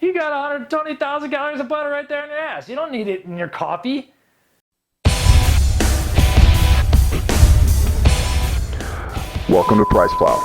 You got 120,000 calories of butter right there in your ass. You don't need it in your coffee. Welcome to Price Plow.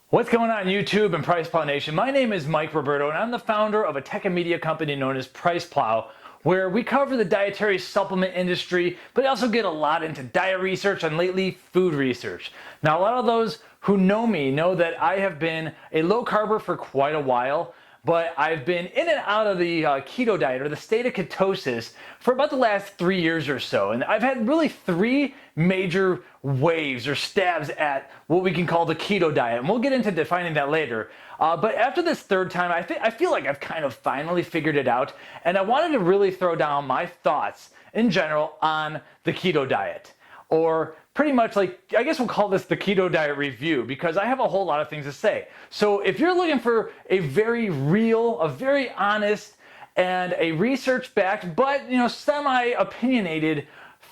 What's going on YouTube and Price Plow Nation? My name is Mike Roberto and I'm the founder of a tech and media company known as Price Plow, where we cover the dietary supplement industry, but also get a lot into diet research and lately food research. Now, a lot of those who know me know that I have been a low carber for quite a while, but I've been in and out of the keto diet or the state of ketosis for about the last 3 years or so. And I've had really three major waves or stabs at what we can call the keto diet. And we'll get into defining that later. But after this third time, I feel like I've kind of finally figured it out. And I wanted to really throw down my thoughts in general on the keto diet. Or pretty much like, I guess we'll call this the keto diet review, because I have a whole lot of things to say. So if you're looking for a very real, a very honest, and a research-backed, but semi-opinionated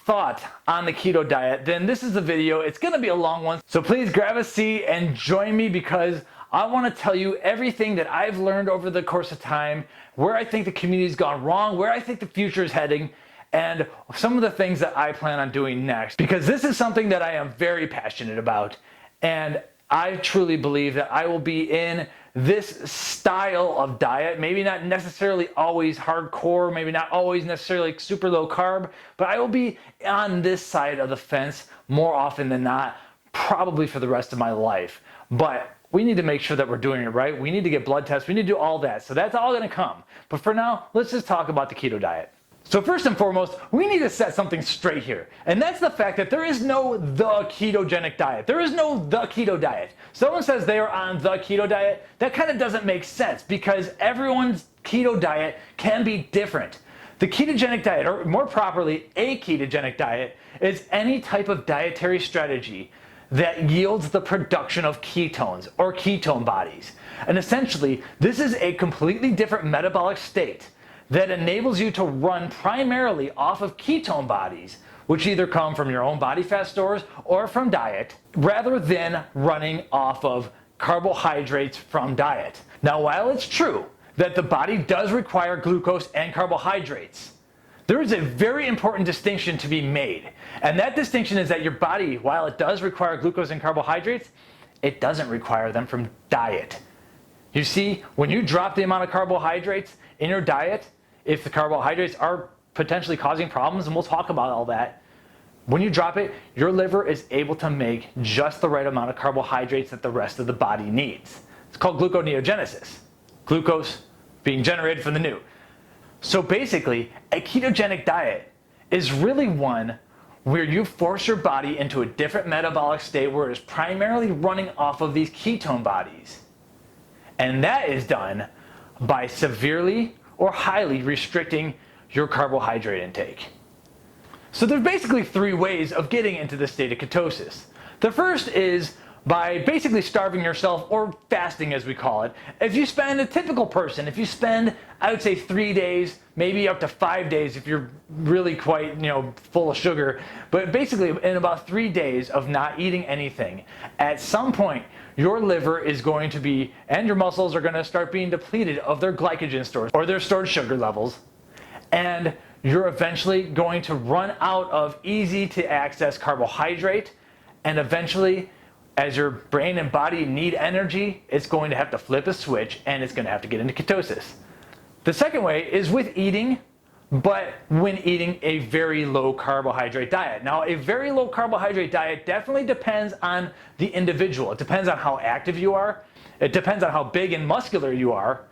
thought on the keto diet, then this is the video. It's gonna be a long one. So please grab a seat and join me, because I wanna tell you everything that I've learned over the course of time, where I think the community's gone wrong, where I think the future is heading, and some of the things that I plan on doing next, because this is something that I am very passionate about. And I truly believe that I will be in this style of diet, maybe not necessarily always hardcore, maybe not always necessarily super low carb, but I will be on this side of the fence more often than not, probably for the rest of my life. But we need to make sure that we're doing it right. We need to get blood tests. We need to do all that. So that's all gonna come. But for now, let's just talk about the keto diet. So first and foremost, we need to set something straight here. And that's the fact that there is no the ketogenic diet. There is no the keto diet. Someone says they are on the keto diet, that kind of doesn't make sense, because everyone's keto diet can be different. The ketogenic diet, or more properly, a ketogenic diet, is any type of dietary strategy that yields the production of ketones or ketone bodies. And essentially, this is a completely different metabolic state that enables you to run primarily off of ketone bodies, which either come from your own body fat stores or from diet, rather than running off of carbohydrates from diet. Now, while it's true that the body does require glucose and carbohydrates, there is a very important distinction to be made. And that distinction is that your body, while it does require glucose and carbohydrates, it doesn't require them from diet. You see, when you drop the amount of carbohydrates in your diet, if the carbohydrates are potentially causing problems, and we'll talk about all that, when you drop it, your liver is able to make just the right amount of carbohydrates that the rest of the body needs. It's called gluconeogenesis. Glucose being generated from the new. So basically, a ketogenic diet is really one where you force your body into a different metabolic state where it's primarily running off of these ketone bodies. And that is done by severely or highly restricting your carbohydrate intake. So there's basically three ways of getting into the state of ketosis. The first is by basically starving yourself, or fasting as we call it. If you spend, a typical person, if you spend, I would say 3 days, maybe up to 5 days if you're really quite, full of sugar, but basically in about 3 days of not eating anything, at some point your liver is going to be, and your muscles are going to start being depleted of their glycogen stores or their stored sugar levels, and you're eventually going to run out of easy to access carbohydrate, and eventually, as your brain and body need energy, it's going to have to flip a switch and it's going to have to get into ketosis. The second way is with eating, but when eating a very low carbohydrate diet. Now, a very low carbohydrate diet definitely depends on the individual. It depends on how active you are. It depends on how big and muscular you are.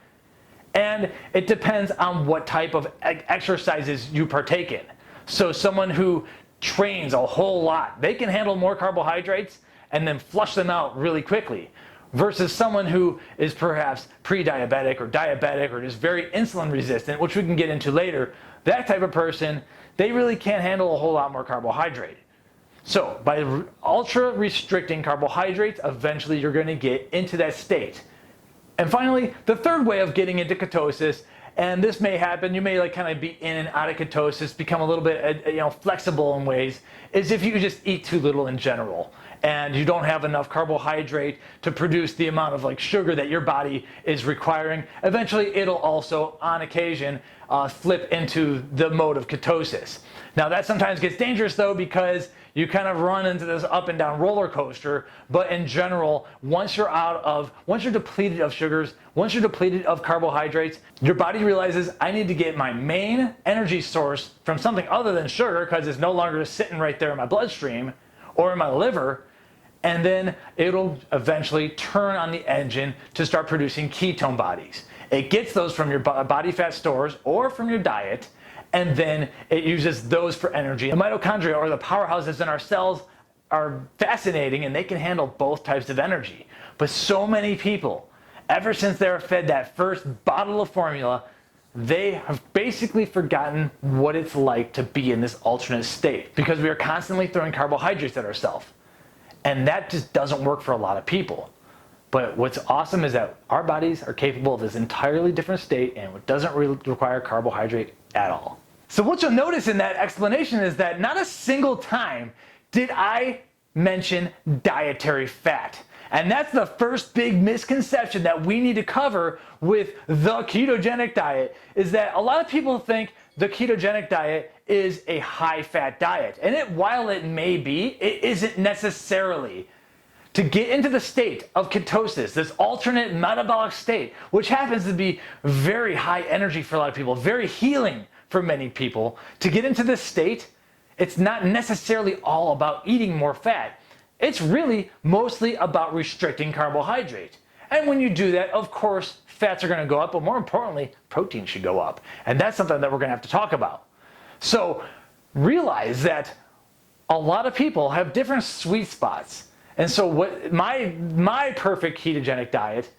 And it depends on what type of exercises you partake in. So someone who trains a whole lot, they can handle more carbohydrates and then flush them out really quickly, versus someone who is perhaps pre-diabetic or diabetic or just very insulin resistant, which we can get into later. That type of person, they really can't handle a whole lot more carbohydrate. So by ultra restricting carbohydrates, eventually you're going to get into that state. And finally, the third way of getting into ketosis, and this may happen, you may kind of be in and out of ketosis, become a little bit flexible in ways, is if you just eat too little in general. and you don't have enough carbohydrate to produce the amount of like sugar that your body is requiring, eventually it'll also on occasion flip into the mode of ketosis. Now that sometimes gets dangerous though, because you kind of run into this up and down roller coaster. But in general, once you're depleted of sugars, once you're depleted of carbohydrates, your body realizes I need to get my main energy source from something other than sugar, because it's no longer sitting right there in my bloodstream or in my liver. And then it'll eventually turn on the engine to start producing ketone bodies. It gets those from your body fat stores or from your diet, and then it uses those for energy. The mitochondria, or the powerhouses in our cells, are fascinating, and they can handle both types of energy. But so many people, ever since they were fed that first bottle of formula, they have basically forgotten what it's like to be in this alternate state, because we are constantly throwing carbohydrates at ourselves. And that just doesn't work for a lot of people. But what's awesome is that our bodies are capable of this entirely different state, and it doesn't really require carbohydrate at all. So what you'll notice in that explanation is that not a single time did I mention dietary fat. And that's the first big misconception that we need to cover with the ketogenic diet, is that a lot of people think the ketogenic diet is a high-fat diet. And while it may be, it isn't necessarily. To get into the state of ketosis, this alternate metabolic state, which happens to be very high energy for a lot of people, very healing for many people, to get into this state, it's not necessarily all about eating more fat. It's really mostly about restricting carbohydrate. And when you do that, of course, fats are going to go up, but more importantly, protein should go up. And that's something that we're going to have to talk about. So realize that a lot of people have different sweet spots. And so what my perfect ketogenic diet,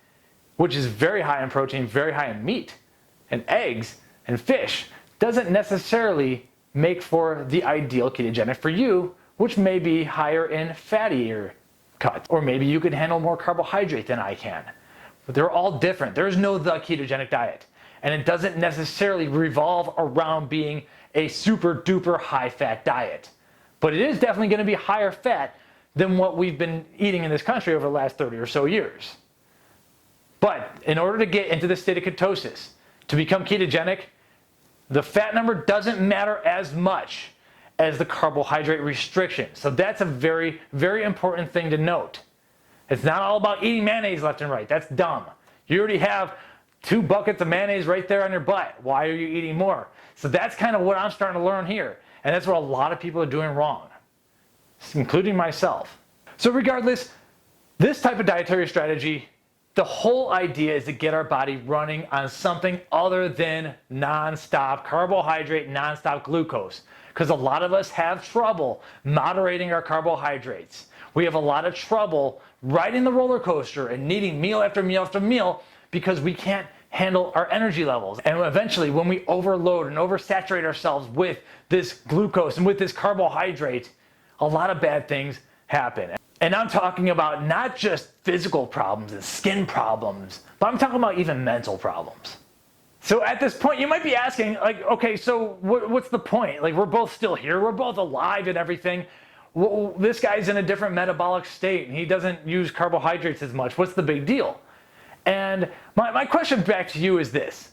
which is very high in protein, very high in meat and eggs and fish, doesn't necessarily make for the ideal ketogenic for you, which may be higher in fattier cuts. Or maybe you could handle more carbohydrate than I can. But they're all different. There's no the ketogenic diet. And it doesn't necessarily revolve around being a super duper high fat diet. But it is definitely going to be higher fat than what we've been eating in this country over the last 30 or so years. But in order to get into the state of ketosis, to become ketogenic, the fat number doesn't matter as much as the carbohydrate restriction. So that's a very, very important thing to note. It's not all about eating mayonnaise left and right. That's dumb. You already have 2 buckets of mayonnaise right there on your butt. Why are you eating more? So that's kind of what I'm starting to learn here. And that's what a lot of people are doing wrong, including myself. So regardless, this type of dietary strategy, the whole idea is to get our body running on something other than non-stop carbohydrate, non-stop glucose. Because a lot of us have trouble moderating our carbohydrates. We have a lot of trouble riding the roller coaster and needing meal after meal after meal because we can't handle our energy levels. And eventually, when we overload and oversaturate ourselves with this glucose and with this carbohydrate, a lot of bad things happen. And I'm talking about not just physical problems and skin problems, but I'm talking about even mental problems. So at this point, you might be asking, like, okay, so what's the point? Like, we're both still here, we're both alive and everything. Well, this guy's in a different metabolic state and he doesn't use carbohydrates as much. What's the big deal? And my question back to you is this.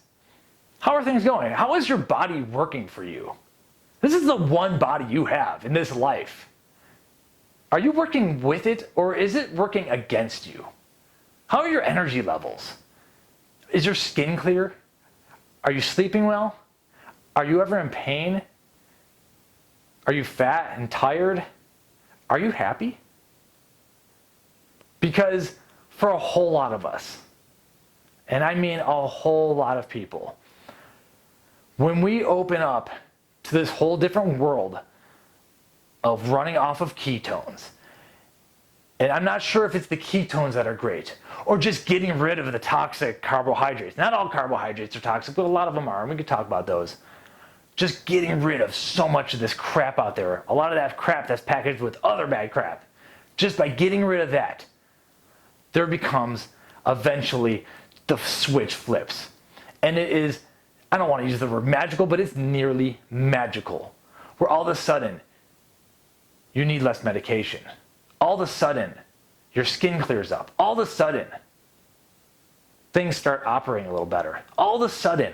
How are things going? How is your body working for you? This is the one body you have in this life. Are you working with it, or is it working against you? How are your energy levels? Is your skin clear? Are you sleeping well? Are you ever in pain? Are you fat and tired? Are you happy? Because for a whole lot of us, and I mean a whole lot of people, when we open up to this whole different world of running off of ketones, and I'm not sure if it's the ketones that are great, or just getting rid of the toxic carbohydrates. Not all carbohydrates are toxic, but a lot of them are, and we can talk about those. Just getting rid of so much of this crap out there, a lot of that crap that's packaged with other bad crap. Just by getting rid of that, there becomes eventually the switch flips. And it is, I don't want to use the word magical, but it's nearly magical. Where all of a sudden, you need less medication. all of a sudden, your skin clears up. All of a sudden, things start operating a little better. All of a sudden,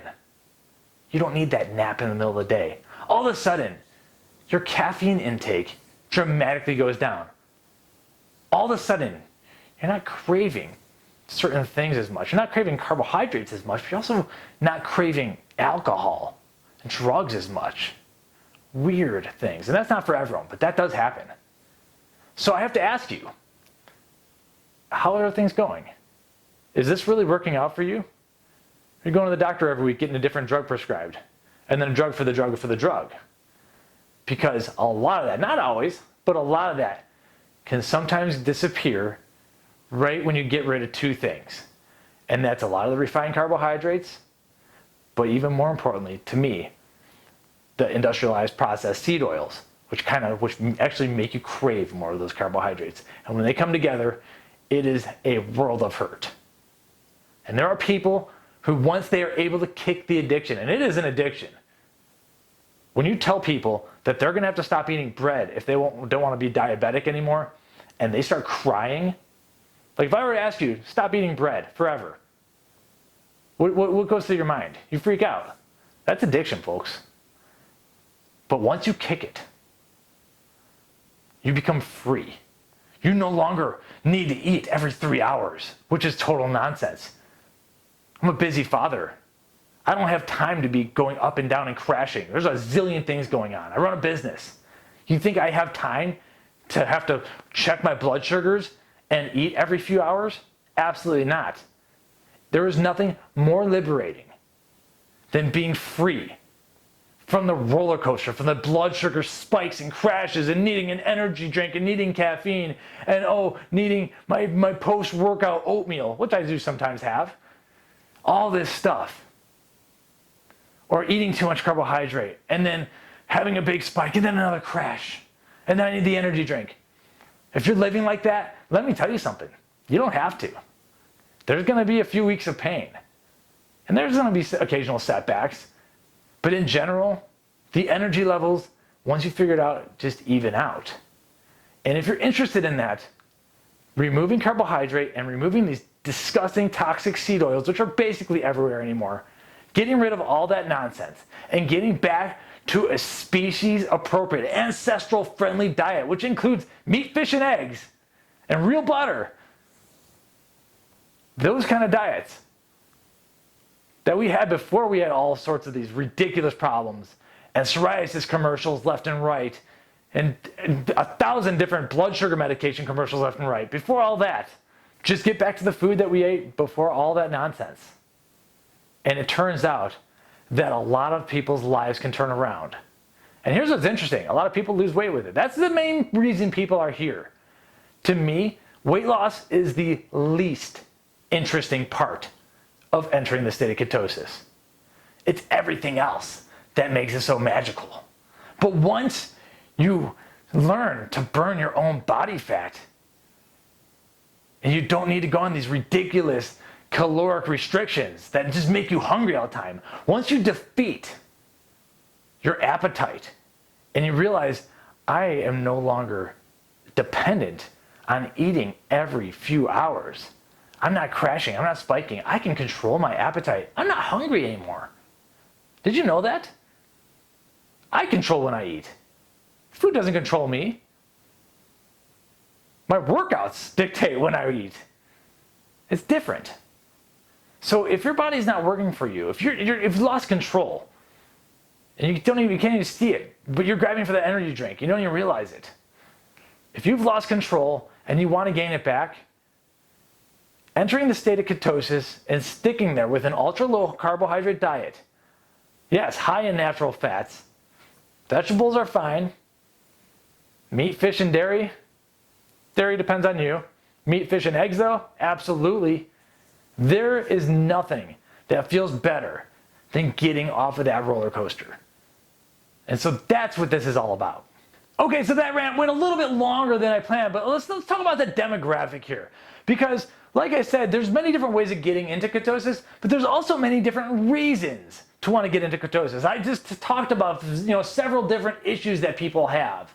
you don't need that nap in the middle of the day. All of a sudden, your caffeine intake dramatically goes down. All of a sudden, you're not craving certain things as much. You're not craving carbohydrates as much, but you're also not craving alcohol and drugs as much. Weird things. And that's not for everyone, but that does happen. So I have to ask you, how are things going? Is this really working out for you? You're going to the doctor every week getting a different drug prescribed, and then a drug for the drug for the drug. Because a lot of that, not always, but a lot of that can sometimes disappear right when you get rid of two things. And that's a lot of the refined carbohydrates, but even more importantly, to me, the industrialized processed seed oils, which actually make you crave more of those carbohydrates. And when they come together, it is a world of hurt. And there are people who, once they are able to kick the addiction, and it is an addiction, when you tell people that they're gonna have to stop eating bread if they don't wanna be diabetic anymore, and they start crying, like if I were to ask you, stop eating bread forever, what goes through your mind? You freak out. That's addiction, folks. But once you kick it, you become free. You no longer need to eat every 3 hours, which is total nonsense. I'm a busy father. I don't have time to be going up and down and crashing. There's a zillion things going on. I run a business. You think I have time to have to check my blood sugars and eat every few hours? Absolutely not. There is nothing more liberating than being free from the roller coaster, from the blood sugar spikes and crashes and needing an energy drink and needing caffeine and needing my post-workout oatmeal, which I do sometimes have. All this stuff. Or eating too much carbohydrate and then having a big spike and then another crash. And then I need the energy drink. If you're living like that, let me tell you something. You don't have to. There's going to be a few weeks of pain. And there's going to be occasional setbacks. But in general, the energy levels, once you figure it out, just even out. And if you're interested in that, removing carbohydrate and removing these disgusting toxic seed oils, which are basically everywhere anymore, getting rid of all that nonsense and getting back to a species-appropriate, ancestral-friendly diet, which includes meat, fish, and eggs, and real butter. Those kind of diets that we had before we had all sorts of these ridiculous problems and psoriasis commercials left and right and 1,000 different blood sugar medication commercials left and right. Before all that, just get back to the food that we ate before all that nonsense. And it turns out that a lot of people's lives can turn around. And here's what's interesting. A lot of people lose weight with it. That's the main reason people are here. To me, weight loss is the least interesting part of entering the state of ketosis. It's everything else that makes it so magical. But once you learn to burn your own body fat, and you don't need to go on these ridiculous caloric restrictions that just make you hungry all the time. Once you defeat your appetite and you realize I am no longer dependent on eating every few hours. I'm not crashing. I'm not spiking. I can control my appetite. I'm not hungry anymore. Did you know that? I control when I eat. Food doesn't control me. My workouts dictate when I eat. It's different. So if your body's not working for you, if you've lost control, and you can't even see it, but you're grabbing for that energy drink, you don't even realize it. If you've lost control and you want to gain it back, entering the state of ketosis and sticking there with an ultra-low carbohydrate diet, yes, high in natural fats, vegetables are fine, meat, fish, and dairy depends on you. Meat, fish, and eggs though, absolutely. There is nothing that feels better than getting off of that roller coaster. And so that's what this is all about. Okay, so that rant went a little bit longer than I planned, but let's talk about the demographic here. Because, like I said, there's many different ways of getting into ketosis, but there's also many different reasons to want to get into ketosis. I just talked about several different issues that people have.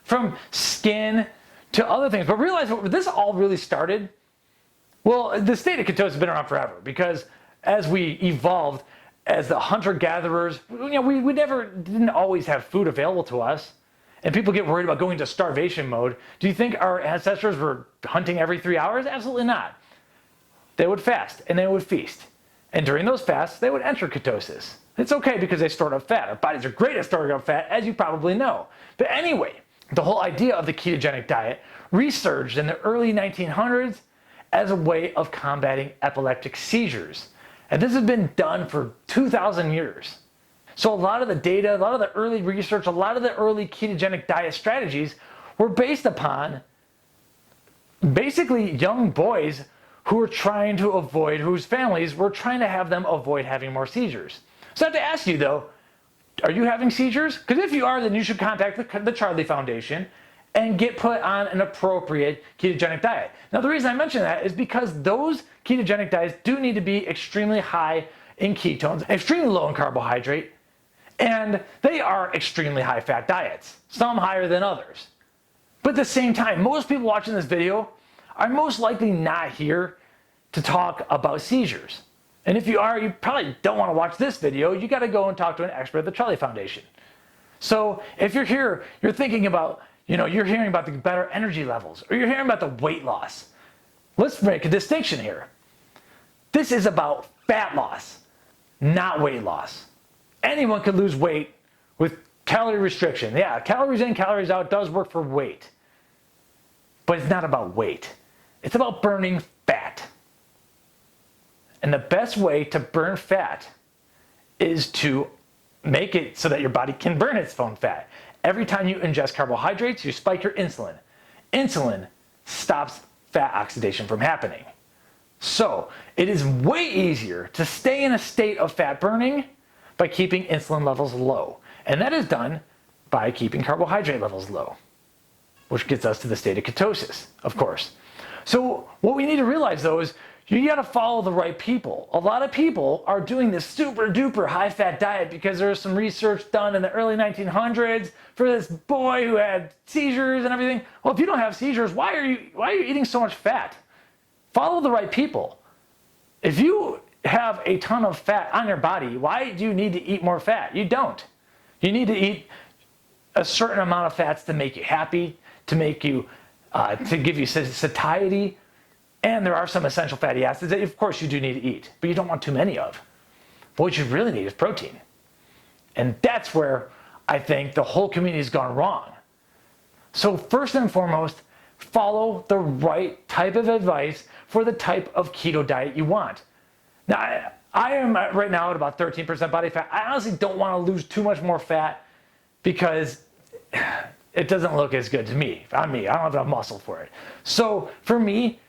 From skin to other things. But realize where this all really started. Well, the state of ketosis has been around forever because as we evolved as the hunter-gatherers, we didn't always have food available to us. And people get worried about going into starvation mode. Do you think our ancestors were hunting every 3 hours? Absolutely not. They would fast and they would feast. And during those fasts, they would enter ketosis. It's okay because they stored up fat. Our bodies are great at storing up fat, as you probably know. But anyway, the whole idea of the ketogenic diet resurged in the early 1900s as a way of combating epileptic seizures. And this has been done for 2,000 years. So a lot of the data, a lot of the early research, a lot of the early ketogenic diet strategies were based upon basically young boys who were trying to avoid, whose families were trying to have them avoid having more seizures. So I have to ask you though, are you having seizures? Because if you are, then you should contact the Charlie Foundation and get put on an appropriate ketogenic diet. Now the reason I mention that is because those ketogenic diets do need to be extremely high in ketones, extremely low in carbohydrate, and they are extremely high fat diets, some higher than others. But at the same time, most people watching this video are most likely not here to talk about seizures. And if you are, you probably don't want to watch this video. You got to go and talk to an expert at the Charlie Foundation. So if you're here, you're thinking about, you're hearing about the better energy levels, or you're hearing about the weight loss. Let's make a distinction here. This is about fat loss, not weight loss. Anyone can lose weight with calorie restriction. Yeah, calories in, calories out does work for weight. But it's not about weight. It's about burning fat. And the best way to burn fat is to make it so that your body can burn its own fat. Every time you ingest carbohydrates, you spike your insulin. Insulin stops fat oxidation from happening. So it is way easier to stay in a state of fat burning by keeping insulin levels low. And that is done by keeping carbohydrate levels low, which gets us to the state of ketosis, of course. So what we need to realize though is you gotta follow the right people. A lot of people are doing this super duper high fat diet because there was some research done in the early 1900s for this boy who had seizures and everything. Well, if you don't have seizures, why are you eating so much fat? Follow the right people. If you have a ton of fat on your body, why do you need to eat more fat? You don't. You need to eat a certain amount of fats to make you happy, to make you, to give you satiety. And there are some essential fatty acids that of course you do need to eat, but you don't want too many of. But what you really need is protein. And that's where I think the whole community has gone wrong. So first and foremost, follow the right type of advice for the type of keto diet you want. Now, I am right now at about 13% body fat. I honestly don't want to lose too much more fat because it doesn't look as good to me. On me, I don't have enough muscle for it. So for me,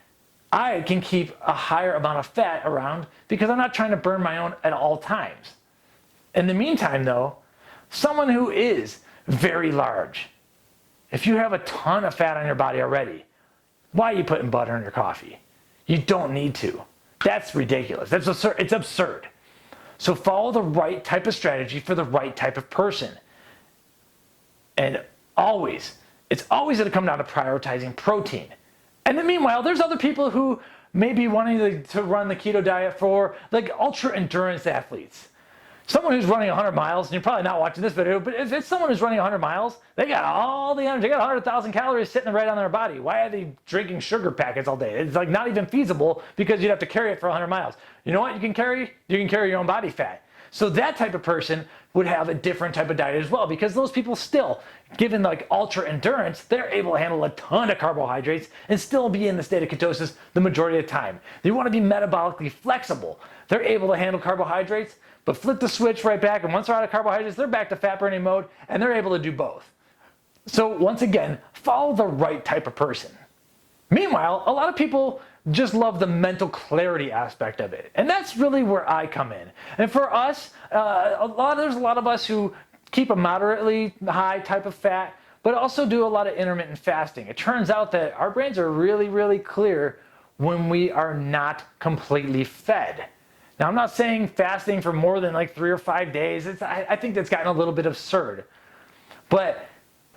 I can keep a higher amount of fat around because I'm not trying to burn my own at all times. In the meantime though, someone who is very large, if you have a ton of fat on your body already, why are you putting butter in your coffee? You don't need to. That's ridiculous. That's absurd. It's absurd. So follow the right type of strategy for the right type of person. And it's always going to come down to prioritizing protein. And then meanwhile, there's other people who may be wanting to run the keto diet for like ultra endurance athletes. Someone who's running 100 miles, and you're probably not watching this video, but if it's someone who's running 100 miles, they got all the energy, they got 100,000 calories sitting right on their body. Why are they drinking sugar packets all day? It's like not even feasible because you'd have to carry it for 100 miles. You know what you can carry? You can carry your own body fat. So that type of person would have a different type of diet as well because those people still, given like ultra endurance, they're able to handle a ton of carbohydrates and still be in the state of ketosis the majority of the time. They want to be metabolically flexible. They're able to handle carbohydrates, but flip the switch right back, and once they're out of carbohydrates, they're back to fat burning mode, and they're able to do both. So once again, follow the right type of person. Meanwhile, a lot of people just love the mental clarity aspect of it, and that's really where I come in. And for us, there's a lot of us who keep a moderately high type of fat, but also do a lot of intermittent fasting. It turns out that our brains are really, really clear when we are not completely fed. Now, I'm not saying fasting for more than like 3 or 5 days. I think that's gotten a little bit absurd. But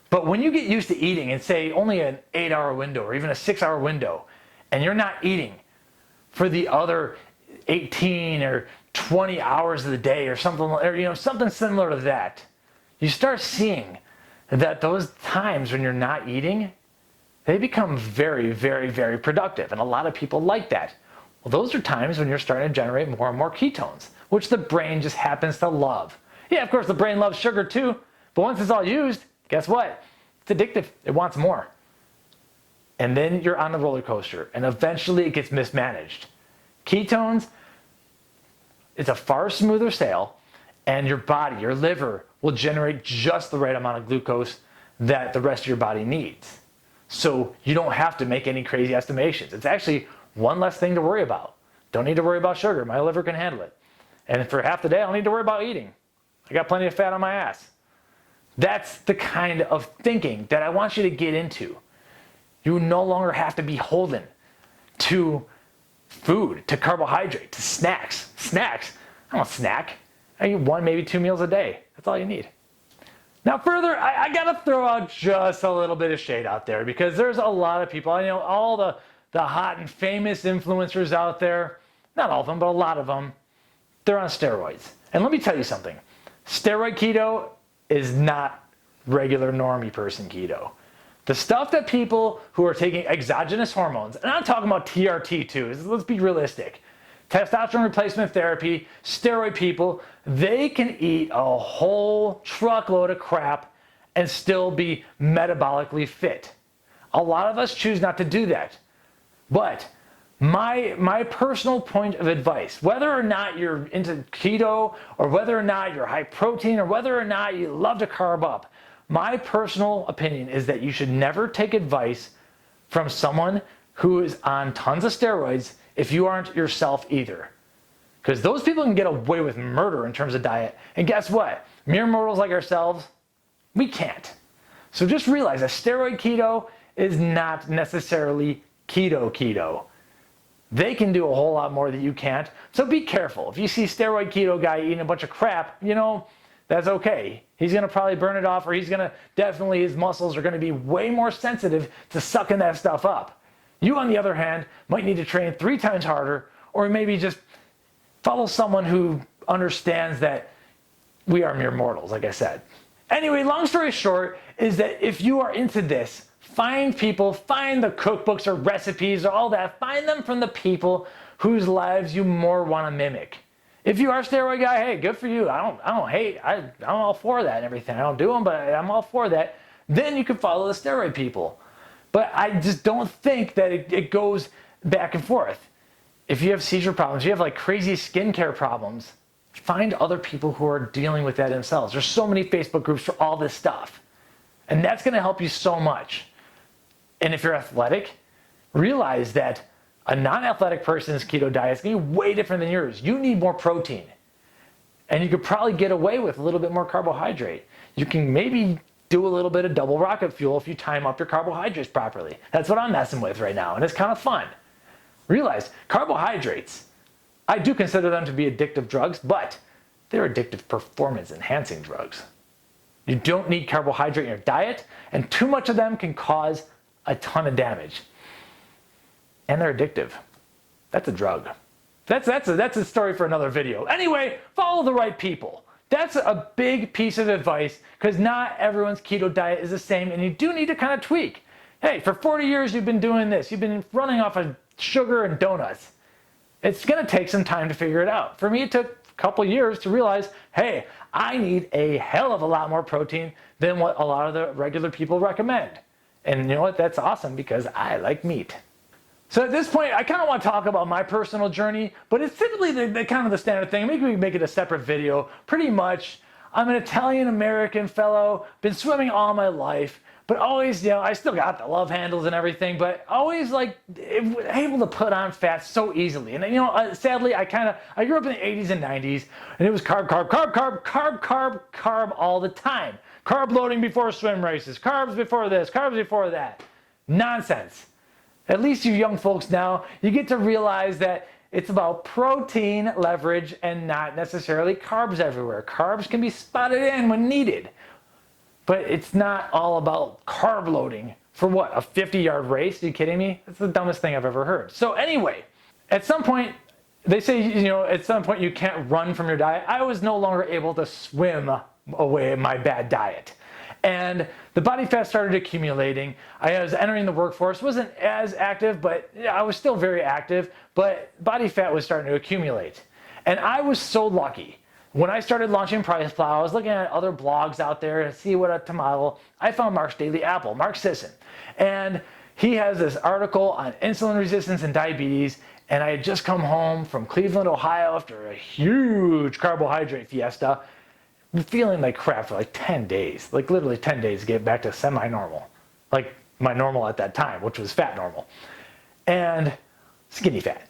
But when you get used to eating in, say, only an 8-hour window or even a 6-hour window, and you're not eating for the other 18 or 20 hours of the day or something, or something similar to that, you start seeing that those times when you're not eating, they become very, very, very productive. And a lot of people like that. Well, those are times when you're starting to generate more and more ketones, which the brain just happens to love. Yeah, of course, the brain loves sugar too, but once it's all used, guess what? It's addictive. It wants more. And then you're on the roller coaster, and eventually it gets mismanaged. Ketones, it's a far smoother sail, and your body, your liver, will generate just the right amount of glucose that the rest of your body needs. So you don't have to make any crazy estimations. It's actually one less thing to worry about. Don't need to worry about sugar. My liver can handle it. And for half the day, I don't need to worry about eating. I got plenty of fat on my ass. That's the kind of thinking that I want you to get into. You no longer have to be beholden to food, to carbohydrate, to snacks. Snacks? I don't snack. I eat 1, maybe 2 meals a day. That's all you need. Now further, I gotta throw out just a little bit of shade out there because there's a lot of people, all the hot and famous influencers out there, not all of them, but a lot of them, they're on steroids. And let me tell you something. Steroid keto is not regular normie person keto. The stuff that people who are taking exogenous hormones, and I'm talking about TRT too, let's be realistic. Testosterone replacement therapy, steroid people, they can eat a whole truckload of crap and still be metabolically fit. A lot of us choose not to do that. But my personal point of advice, whether or not you're into keto or whether or not you're high protein or whether or not you love to carb up, my personal opinion is that you should never take advice from someone who is on tons of steroids if you aren't yourself either. Because those people can get away with murder in terms of diet. And guess what? Mere mortals like ourselves, we can't. So just realize that steroid keto is not necessarily keto. They can do a whole lot more that you can't. So be careful. If you see steroid keto guy eating a bunch of crap, that's okay. He's gonna probably burn it off, or his muscles are gonna be way more sensitive to sucking that stuff up. You, on the other hand, might need to train 3 times harder, or maybe just follow someone who understands that we are mere mortals, like I said. Anyway, long story short is that if you are into this, find the cookbooks or recipes or all that, find them from the people whose lives you more want to mimic. If you are a steroid guy, hey, good for you. I'm all for that and everything. I don't do them, but I'm all for that. Then you can follow the steroid people. But I just don't think that it goes back and forth. If you have seizure problems, you have like crazy skincare problems, find other people who are dealing with that themselves. There's so many Facebook groups for all this stuff. And that's going to help you so much. And if you're athletic, realize that a non-athletic person's keto diet is going to be way different than yours. You need more protein. And you could probably get away with a little bit more carbohydrate. You can maybe do a little bit of double rocket fuel if you time up your carbohydrates properly. That's what I'm messing with right now, and it's kind of fun. Realize carbohydrates, I do consider them to be addictive drugs, but they're addictive performance-enhancing drugs. You don't need carbohydrate in your diet, and too much of them can cause a ton of damage. And they're addictive. That's a drug. That's a story for another video. Anyway, follow the right people. That's a big piece of advice because not everyone's keto diet is the same, and you do need to kind of tweak. Hey, for 40 years you've been doing this. You've been running off of sugar and donuts. It's going to take some time to figure it out. For me, it took a couple years to realize, hey, I need a hell of a lot more protein than what a lot of the regular people recommend. And you know what? That's awesome because I like meat. So at this point, I kind of want to talk about my personal journey, but it's typically the kind of the standard thing. Maybe we can make it a separate video. Pretty much, I'm an Italian-American fellow, been swimming all my life, but always, I still got the love handles and everything, but always able to put on fat so easily. And sadly, I grew up in the 80s and 90s, and it was carb all the time. Carb loading before swim races, carbs before this, carbs before that. Nonsense. At least you young folks now, you get to realize that it's about protein leverage and not necessarily carbs everywhere. Carbs can be spotted in when needed. But it's not all about carb loading for what, a 50-yard race? Are you kidding me? That's the dumbest thing I've ever heard. So anyway, at some point, they say, at some point you can't run from your diet. I was no longer able to swim away my bad diet. And the body fat started accumulating. I was entering the workforce, wasn't as active, but I was still very active, but body fat was starting to accumulate. And I was so lucky. When I started launching Price Plow, I was looking at other blogs out there to see what to model. I found Mark's Daily Apple, Mark Sisson. And he has this article on insulin resistance and diabetes. And I had just come home from Cleveland, Ohio after a huge carbohydrate fiesta, feeling like crap for like 10 days, like literally 10 days to get back to semi-normal, like my normal at that time, which was fat normal, and skinny fat.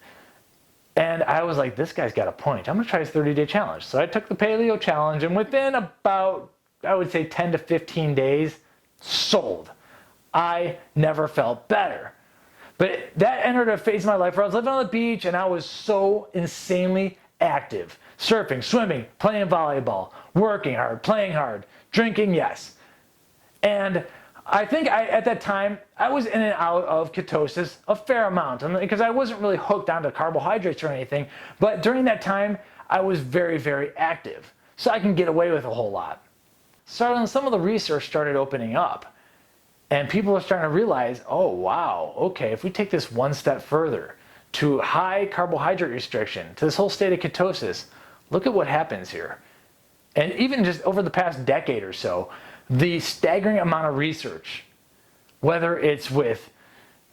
And I was like, this guy's got a point. I'm gonna try his 30-day challenge. So I took the paleo challenge, and within about, I would say 10 to 15 days, sold. I never felt better. But that entered a phase of my life where I was living on the beach and I was so insanely active. Surfing, swimming, playing volleyball, working hard, playing hard, drinking, yes. And I think at that time, I was in and out of ketosis a fair amount because I wasn't really hooked onto carbohydrates or anything. But during that time, I was very, very active. So I can get away with a whole lot. So some of the research started opening up. And people are starting to realize, oh, wow, okay, if we take this one step further to high carbohydrate restriction, to this whole state of ketosis, look at what happens here. And even just over the past decade or so, the staggering amount of research, whether it's with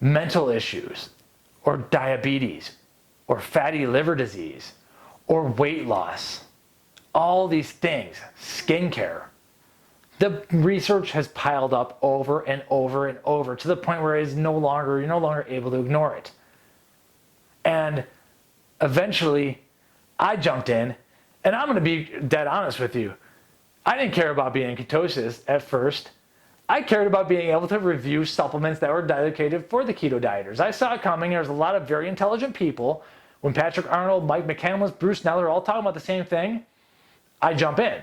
mental issues or diabetes or fatty liver disease or weight loss, all these things, skincare, the research has piled up over and over and over to the point where you're no longer able to ignore it. And eventually, I jumped in, and I'm going to be dead honest with you. I didn't care about being in ketosis at first. I cared about being able to review supplements that were dedicated for the keto dieters. I saw it coming. There's a lot of very intelligent people. When Patrick Arnold, Mike McCandless, Bruce Neller all talking about the same thing, I jump in.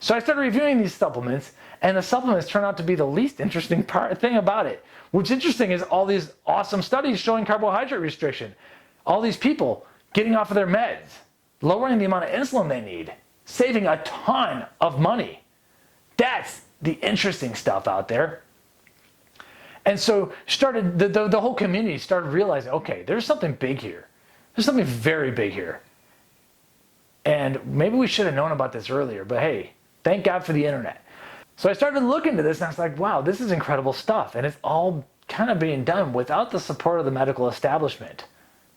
So I started reviewing these supplements, and the supplements turned out to be the least interesting thing about it. What's interesting is all these awesome studies showing carbohydrate restriction. All these people getting off of their meds, lowering the amount of insulin they need, saving a ton of money. That's the interesting stuff out there. And so the whole community started realizing, okay, there's something big here. There's something very big here. And maybe we should have known about this earlier, but hey, thank God for the internet. So I started looking into this and I was like, wow, this is incredible stuff. And it's all kind of being done without the support of the medical establishment.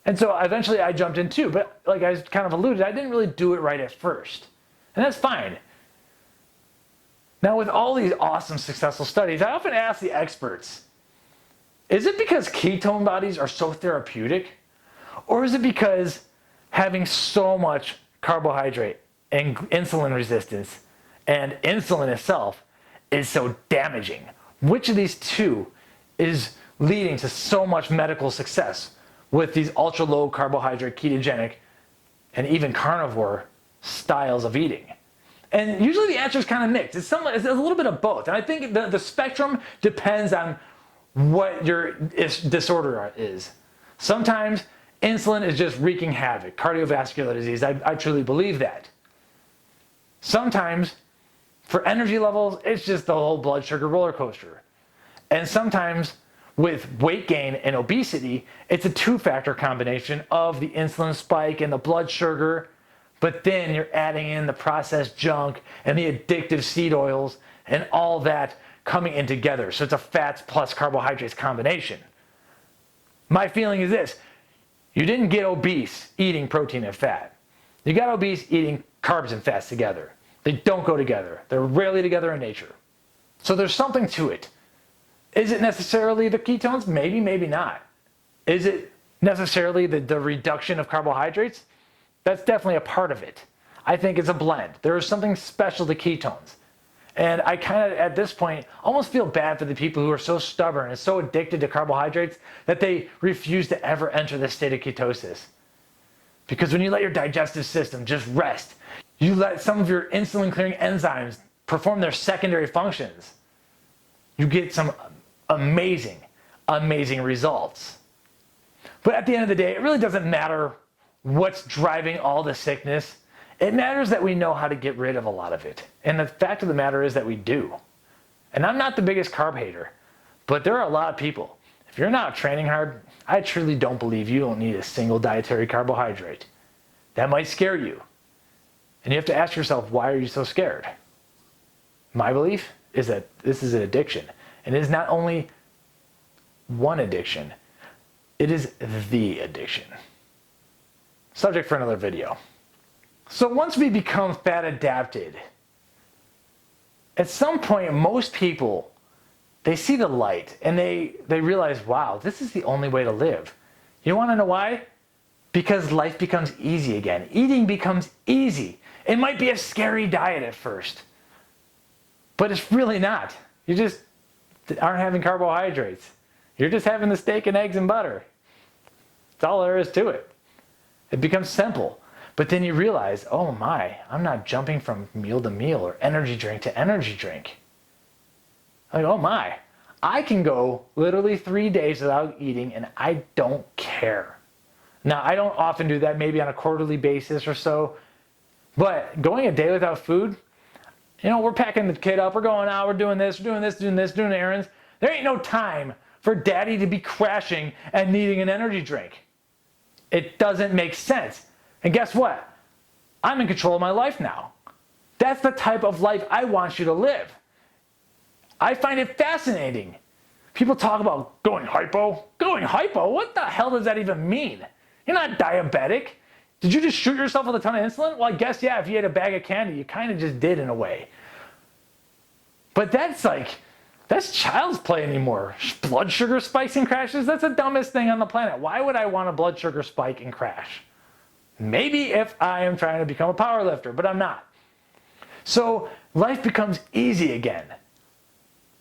And so eventually I jumped in too, but like I kind of alluded, I didn't really do it right at first. And that's fine. Now with all these awesome successful studies, I often ask the experts, is it because ketone bodies are so therapeutic? Or is it because having so much carbohydrate and insulin resistance and insulin itself is so damaging? Which of these two is leading to so much medical success with these ultra low carbohydrate, ketogenic, and even carnivore styles of eating? And usually the answer is kind of mixed. It's a little bit of both. And I think the spectrum depends on what your disorder is. Sometimes insulin is just wreaking havoc, cardiovascular disease. I truly believe that. Sometimes for energy levels, it's just the whole blood sugar roller coaster. And sometimes with weight gain and obesity, it's a two-factor combination of the insulin spike and the blood sugar, but then you're adding in the processed junk and the addictive seed oils and all that coming in together. So it's a fats plus carbohydrates combination. My feeling is this: you didn't get obese eating protein and fat. You got obese eating carbs and fats together. They don't go together. They're rarely together in nature. So there's something to it. Is it necessarily the ketones? Maybe, maybe not. Is it necessarily the reduction of carbohydrates? That's definitely a part of it. I think it's a blend. There is something special to ketones. And I kind of, at this point, almost feel bad for the people who are so stubborn and so addicted to carbohydrates that they refuse to ever enter this state of ketosis. Because when you let your digestive system just rest, you let some of your insulin-clearing enzymes perform their secondary functions. you get some amazing, amazing results. But at the end of the day, it really doesn't matter what's driving all the sickness. It matters that we know how to get rid of a lot of it. And the fact of the matter is that we do. And I'm not the biggest carb hater, but there are a lot of people. If you're not training hard, I truly don't believe you don't need a single dietary carbohydrate. That might scare you. And you have to ask yourself, why are you so scared? My belief is that this is an addiction. And it is not only one addiction, it is the addiction. Subject for another video. So once we become fat adapted, at some point, most people, they see the light and they realize, wow, this is the only way to live. You want to know why? Because life becomes easy again. Eating becomes easy. It might be a scary diet at first, but it's really not. You just aren't having carbohydrates. You're just having the steak and eggs and butter. That's all there is to it. It becomes simple. But then you realize, oh my, I'm not jumping from meal to meal or energy drink to energy drink. Like, oh my, I can go literally 3 days without eating and I don't care. Now, I don't often do that, maybe on a quarterly basis or so. But going a day without food, we're packing the kid up, we're going out, we're doing this, doing errands. There ain't no time for daddy to be crashing and needing an energy drink. It doesn't make sense. And guess what? I'm in control of my life now. That's the type of life I want you to live. I find it fascinating. People talk about going hypo. Going hypo? What the hell does that even mean? You're not diabetic. Did you just shoot yourself with a ton of insulin? Well, I guess, yeah, if you ate a bag of candy, you kind of just did in a way. But that's child's play anymore. Blood sugar spikes and crashes, that's the dumbest thing on the planet. Why would I want a blood sugar spike and crash? Maybe if I am trying to become a power lifter, but I'm not. So life becomes easy again.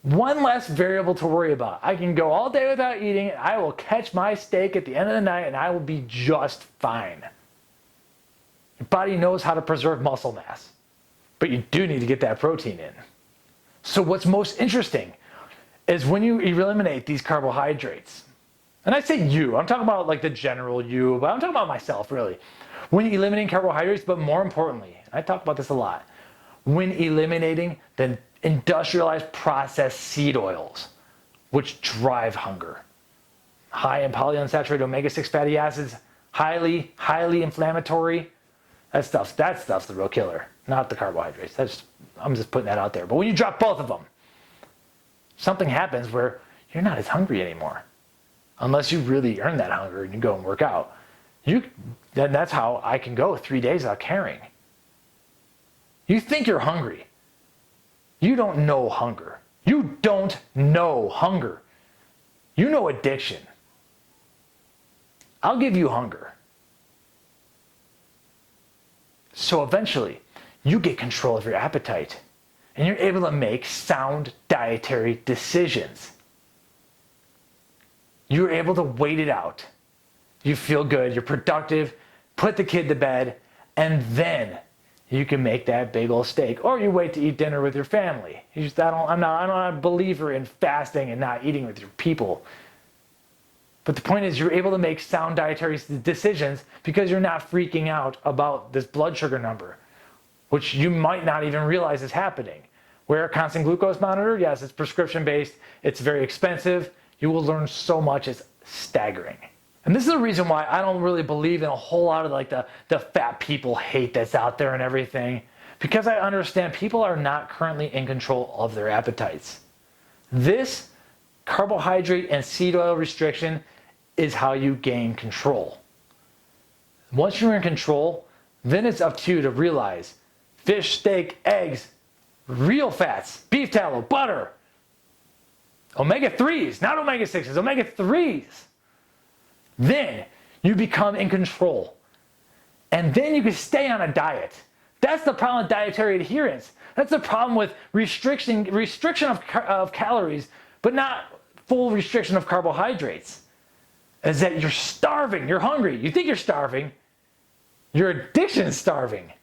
One less variable to worry about. I can go all day without eating, and I will catch my steak at the end of the night, and I will be just fine. Your body knows how to preserve muscle mass, but you do need to get that protein in. So what's most interesting is when you eliminate these carbohydrates, and I say you, I'm talking about like the general you, but I'm talking about myself really. When eliminating carbohydrates, but more importantly, and I talk about this a lot, when eliminating the industrialized processed seed oils, which drive hunger. High in polyunsaturated omega-6 fatty acids, highly inflammatory. That stuff's the real killer, not the carbohydrates. I'm just putting that out there. But when you drop both of them, something happens where you're not as hungry anymore. Unless you really earn that hunger and you go and work out. Then that's how I can go 3 days without caring. You think you're hungry. You don't know hunger. You don't know hunger. You know addiction. I'll give you hunger. So eventually, you get control of your appetite and you're able to make sound dietary decisions. You're able to wait it out. You feel good, you're productive, put the kid to bed, and then you can make that big old steak. Or you wait to eat dinner with your family. I'm not a believer in fasting and not eating with your people. But the point is, you're able to make sound dietary decisions because you're not freaking out about this blood sugar number, which you might not even realize is happening. Wear a constant glucose monitor. Yes, it's prescription based. It's very expensive. You will learn so much. It's staggering. And this is the reason why I don't really believe in a whole lot of like the fat people hate that's out there and everything. Because I understand people are not currently in control of their appetites. This carbohydrate and seed oil restriction is how you gain control. Once you're in control, then it's up to you to realize fish, steak, eggs, real fats, beef tallow, butter, omega-3s, not omega-6s, omega-3s. Then you become in control. And then you can stay on a diet. That's the problem with dietary adherence. That's the problem with restriction of calories, but not full restriction of carbohydrates. Is that you're starving, you're hungry. You think you're starving, your addiction is starving.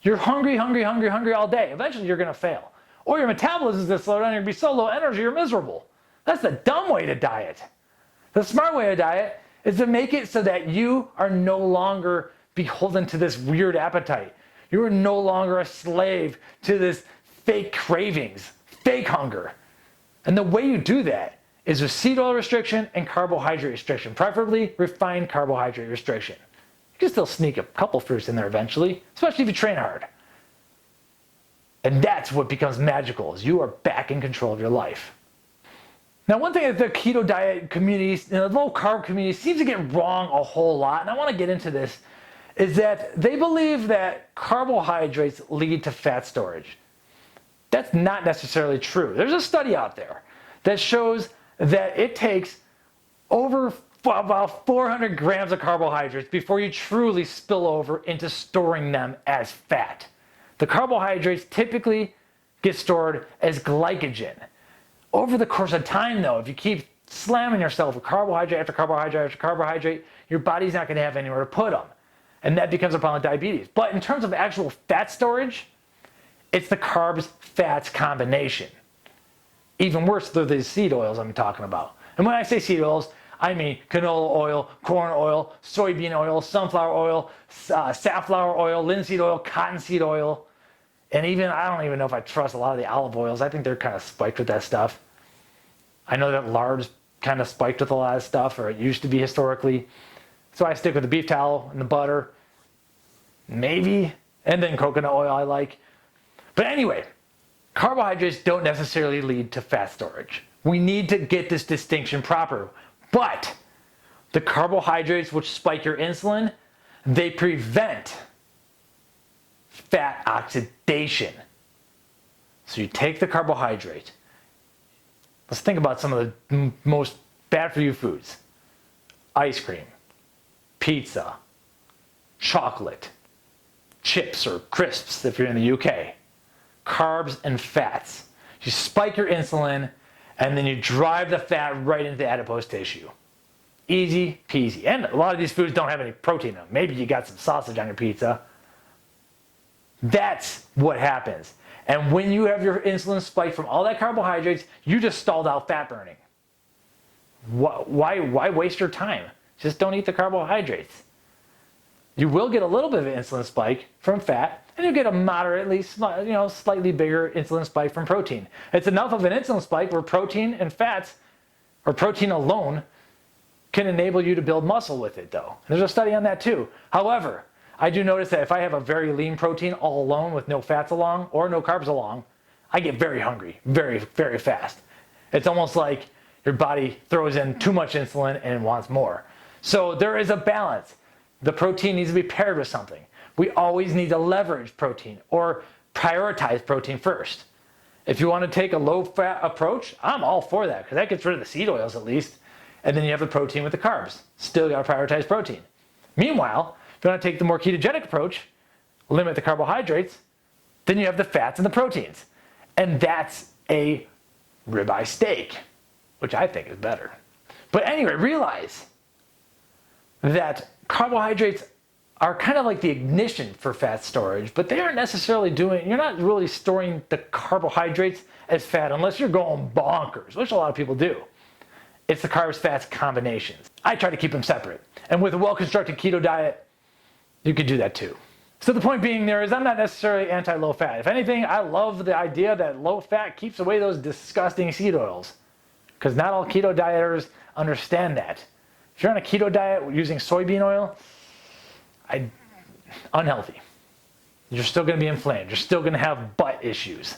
You're hungry all day. Eventually you're gonna fail. or your metabolism is going to slow down, you're going to be so low energy, you're miserable. That's the dumb way to diet. The smart way to diet is to make it so that you are no longer beholden to this weird appetite. You are no longer a slave to this fake cravings, fake hunger. And the way you do that is with seed oil restriction and carbohydrate restriction, preferably refined carbohydrate restriction. You can still sneak a couple fruits in there eventually, especially if you train hard. And that's what becomes magical, is you are back in control of your life. Now, one thing that the keto diet community, the low carb community seems to get wrong a whole lot, and I want to get into this, is that they believe that carbohydrates lead to fat storage. That's not necessarily true. There's a study out there that shows that it takes over about 400 grams of carbohydrates before you truly spill over into storing them as fat. The carbohydrates typically get stored as glycogen. Over the course of time, though, if you keep slamming yourself with carbohydrate after carbohydrate after carbohydrate, your body's not going to have anywhere to put them. And that becomes a problem with diabetes. But in terms of actual fat storage, it's the carbs-fats combination. Even worse, they're these seed oils I'm talking about. And when I say seed oils, I mean canola oil, corn oil, soybean oil, sunflower oil, safflower oil, linseed oil, cottonseed oil. And even, I don't even know if I trust a lot of the olive oils. I think they're kind of spiked with that stuff. I know that lard's kind of spiked with a lot of stuff, or it used to be historically. So I stick with the beef tallow and the butter, maybe, and then coconut oil I like. But anyway, carbohydrates don't necessarily lead to fat storage. We need to get this distinction proper. But the carbohydrates which spike your insulin, they prevent fat oxidation. So you take the carbohydrate. Let's think about some of the most bad for you foods. Ice cream, pizza, chocolate, chips or crisps if you're in the UK. Carbs and fats. You spike your insulin and then you drive the fat right into the adipose tissue. Easy peasy. And a lot of these foods don't have any protein in them. Maybe you got some sausage on your pizza. That's what happens. And when you have your insulin spiked from all that carbohydrates, you just stalled out fat burning. Why waste your time? Just don't eat the carbohydrates. You will get a little bit of an insulin spike from fat, and you'll get a moderately, slightly bigger insulin spike from protein. It's enough of an insulin spike where protein and fats, or protein alone, can enable you to build muscle with it, though. And there's a study on that too. However, I do notice that if I have a very lean protein all alone with no fats along or no carbs along, I get very hungry, very, very fast. It's almost like your body throws in too much insulin and wants more. So there is a balance. The protein needs to be paired with something. We always need to leverage protein or prioritize protein first. If you want to take a low-fat approach, I'm all for that because that gets rid of the seed oils at least. And then you have the protein with the carbs. Still got to prioritize protein. Meanwhile, if you want to take the more ketogenic approach, limit the carbohydrates, then you have the fats and the proteins. And that's a ribeye steak, which I think is better. But anyway, realize that carbohydrates are kind of like the ignition for fat storage, but they aren't necessarily you're not really storing the carbohydrates as fat unless you're going bonkers, which a lot of people do. It's the carbs-fats combinations. I try to keep them separate. And with a well-constructed keto diet, you could do that too. So the point being there is I'm not necessarily anti-low fat. If anything, I love the idea that low fat keeps away those disgusting seed oils. Because not all keto dieters understand that. If you're on a keto diet using soybean oil, unhealthy. You're still going to be inflamed. You're still going to have butt issues.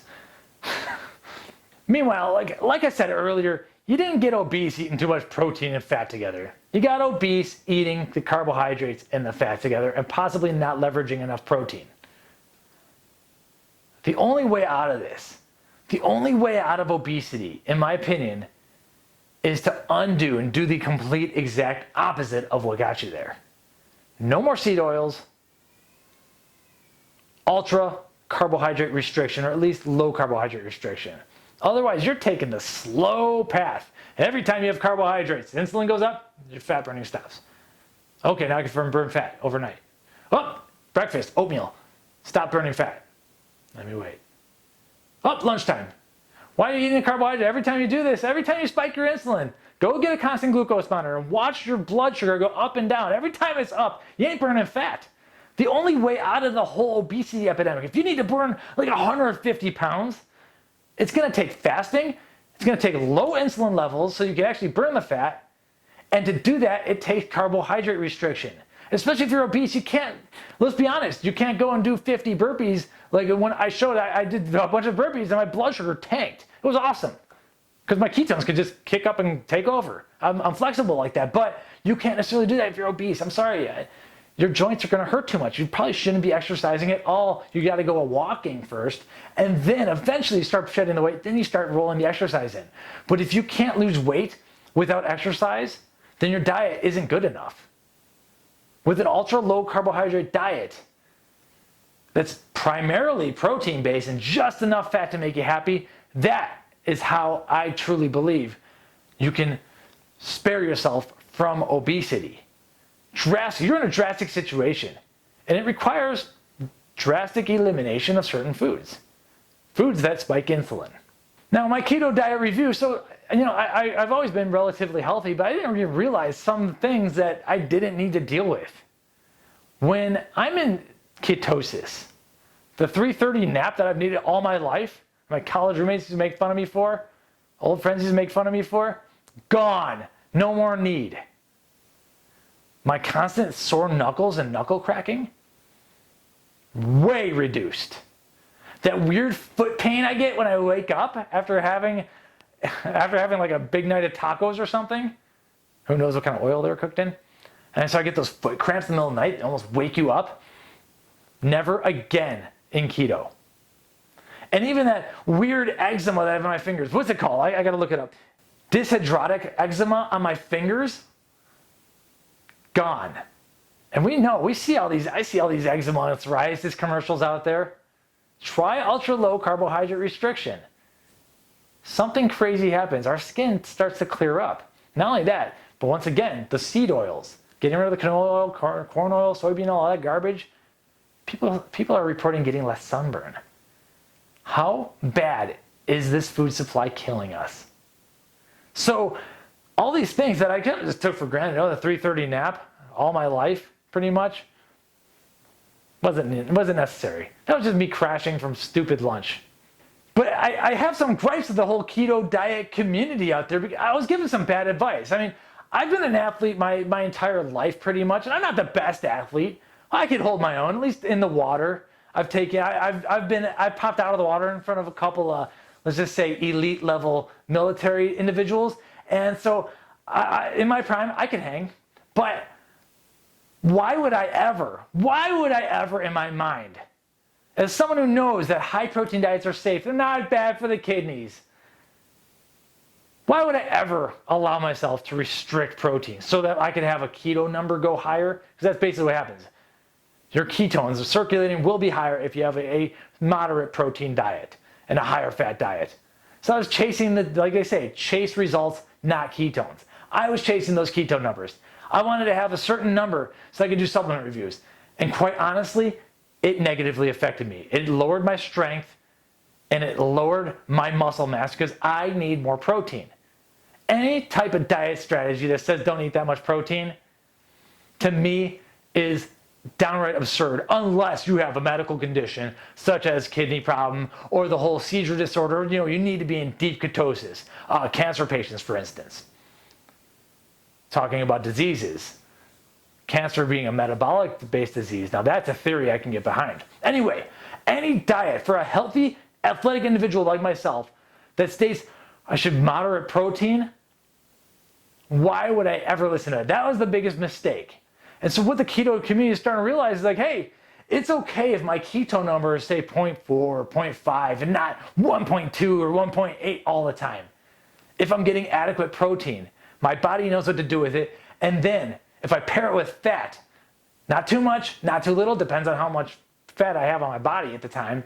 Meanwhile, like I said earlier, you didn't get obese eating too much protein and fat together. You got obese eating the carbohydrates and the fat together and possibly not leveraging enough protein. The only way out of this, the only way out of obesity, in my opinion, is to undo and do the complete exact opposite of what got you there. No more seed oils, ultra carbohydrate restriction, or at least low carbohydrate restriction. Otherwise, you're taking the slow path. Every time you have carbohydrates, insulin goes up, your fat burning stops. Okay, now I can burn fat overnight. Oh, breakfast, oatmeal. Stop burning fat. Let me wait. Oh, lunchtime. Why are you eating a carbohydrate? Every time you do this, every time you spike your insulin, go get a constant glucose monitor and watch your blood sugar go up and down. Every time it's up, you ain't burning fat. The only way out of the whole obesity epidemic, if you need to burn like 150 pounds, it's going to take fasting. It's going to take low insulin levels so you can actually burn the fat. And to do that, it takes carbohydrate restriction. Especially if you're obese, you can't, let's be honest, you can't go and do 50 burpees. Like when I showed, I did a bunch of burpees and my blood sugar tanked. It was awesome because my ketones could just kick up and take over. I'm flexible like that, but you can't necessarily do that if you're obese. I'm sorry. Your joints are going to hurt too much. You probably shouldn't be exercising at all. You got to go walking first, and then eventually you start shedding the weight. Then you start rolling the exercise in. But if you can't lose weight without exercise, then your diet isn't good enough. With an ultra low carbohydrate diet that's primarily protein based and just enough fat to make you happy, that is how I truly believe you can spare yourself from obesity. You're in a drastic situation, and it requires drastic elimination of certain foods that spike insulin. Now, my keto diet review, so I've always been relatively healthy, but I didn't really realize some things that I didn't need to deal with. When I'm in ketosis, the 3:30 nap that I've needed all my life, my college roommates used to make fun of me for, old friends used to make fun of me for, gone, no more need. My constant sore knuckles and knuckle cracking, way reduced. That weird foot pain I get when I wake up after having like a big night of tacos or something. Who knows what kind of oil they were cooked in? And so I get those foot cramps in the middle of the night, they almost wake you up. Never again in keto. And even that weird eczema that I have on my fingers, what's it called? I gotta look it up. Dyshidrotic eczema on my fingers, gone. And I see all these eczema and psoriasis commercials out there. Try ultra low carbohydrate restriction. Something crazy happens. Our skin starts to clear up. Not only that, but once again, the seed oils, getting rid of the canola oil, corn oil, soybean oil, all that garbage. People are reporting getting less sunburn. How bad is this food supply killing us? So all these things that I just took for granted, the 3:30 nap, all my life, pretty much, wasn't necessary. That was just me crashing from stupid lunch. But I have some gripes with the whole keto diet community out there because I was given some bad advice. I mean, I've been an athlete my entire life pretty much, and I'm not the best athlete. I can hold my own, at least in the water. I've popped out of the water in front of a couple of, let's just say, elite level military individuals. And so in my prime, I can hang. But why would I ever in my mind, as someone who knows that high protein diets are safe, they're not bad for the kidneys, why would I ever allow myself to restrict protein so that I could have a keto number go higher? Because that's basically what happens. Your ketones circulating will be higher if you have a moderate protein diet and a higher fat diet. So I was chasing like they say, chase results, not ketones. I was chasing those keto numbers. I wanted to have a certain number so I could do supplement reviews. And quite honestly, it negatively affected me. It lowered my strength and it lowered my muscle mass because I need more protein. Any type of diet strategy that says don't eat that much protein, to me, is downright absurd unless you have a medical condition such as kidney problem or the whole seizure disorder. You need to be in deep ketosis. Cancer patients, for instance. Talking about diseases. Cancer being a metabolic-based disease. Now that's a theory I can get behind. Anyway, any diet for a healthy, athletic individual like myself that states I should moderate protein, why would I ever listen to it? That was the biggest mistake. And so what the keto community is starting to realize is like, hey, it's okay if my keto number is say 0.4 or 0.5 and not 1.2 or 1.8 all the time. If I'm getting adequate protein, my body knows what to do with it. And then if I pair it with fat, not too much, not too little, depends on how much fat I have on my body at the time.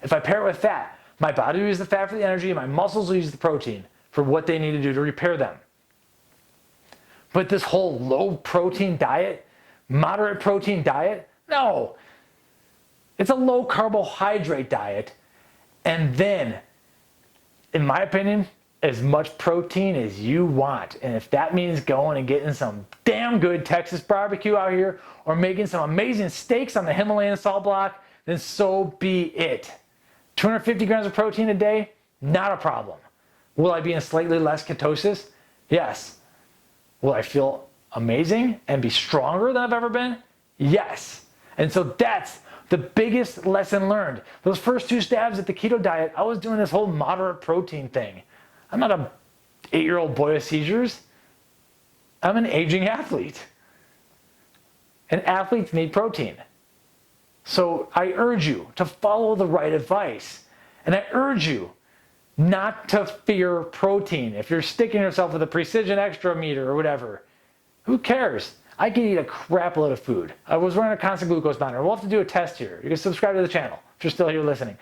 If I pair it with fat, my body will use the fat for the energy, and my muscles will use the protein for what they need to do to repair them. But this whole low protein diet, moderate protein diet, no. It's a low carbohydrate diet. And then, in my opinion, as much protein as you want. And if that means going and getting some damn good Texas barbecue out here or making some amazing steaks on the Himalayan salt block, then so be it. 250 grams of protein a day, not a problem. Will I be in slightly less ketosis? Yes. Will I feel amazing and be stronger than I've ever been? Yes. And so that's the biggest lesson learned. Those first 2 stabs at the keto diet, I was doing this whole moderate protein thing. I'm not a 8-year-old boy with seizures. I'm an aging athlete. And athletes need protein. So I urge you to follow the right advice. And I urge you not to fear protein. If you're sticking yourself with a precision extra meter or whatever, who cares? I could eat a crap load of food. I was running a constant glucose monitor. We'll have to do a test here. You can subscribe to the channel if you're still here listening.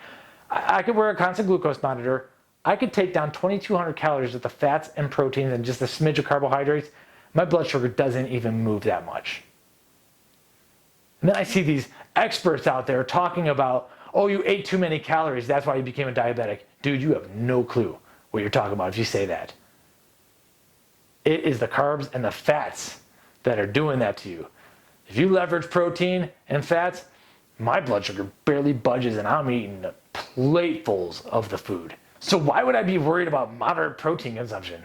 I could wear a constant glucose monitor. I could take down 2,200 calories with the fats and proteins and just a smidge of carbohydrates. My blood sugar doesn't even move that much. And then I see these experts out there talking about, oh, you ate too many calories, that's why you became a diabetic. Dude, you have no clue what you're talking about if you say that. It is the carbs and the fats that are doing that to you. If you leverage protein and fats, my blood sugar barely budges and I'm eating platefuls of the food. So why would I be worried about moderate protein consumption?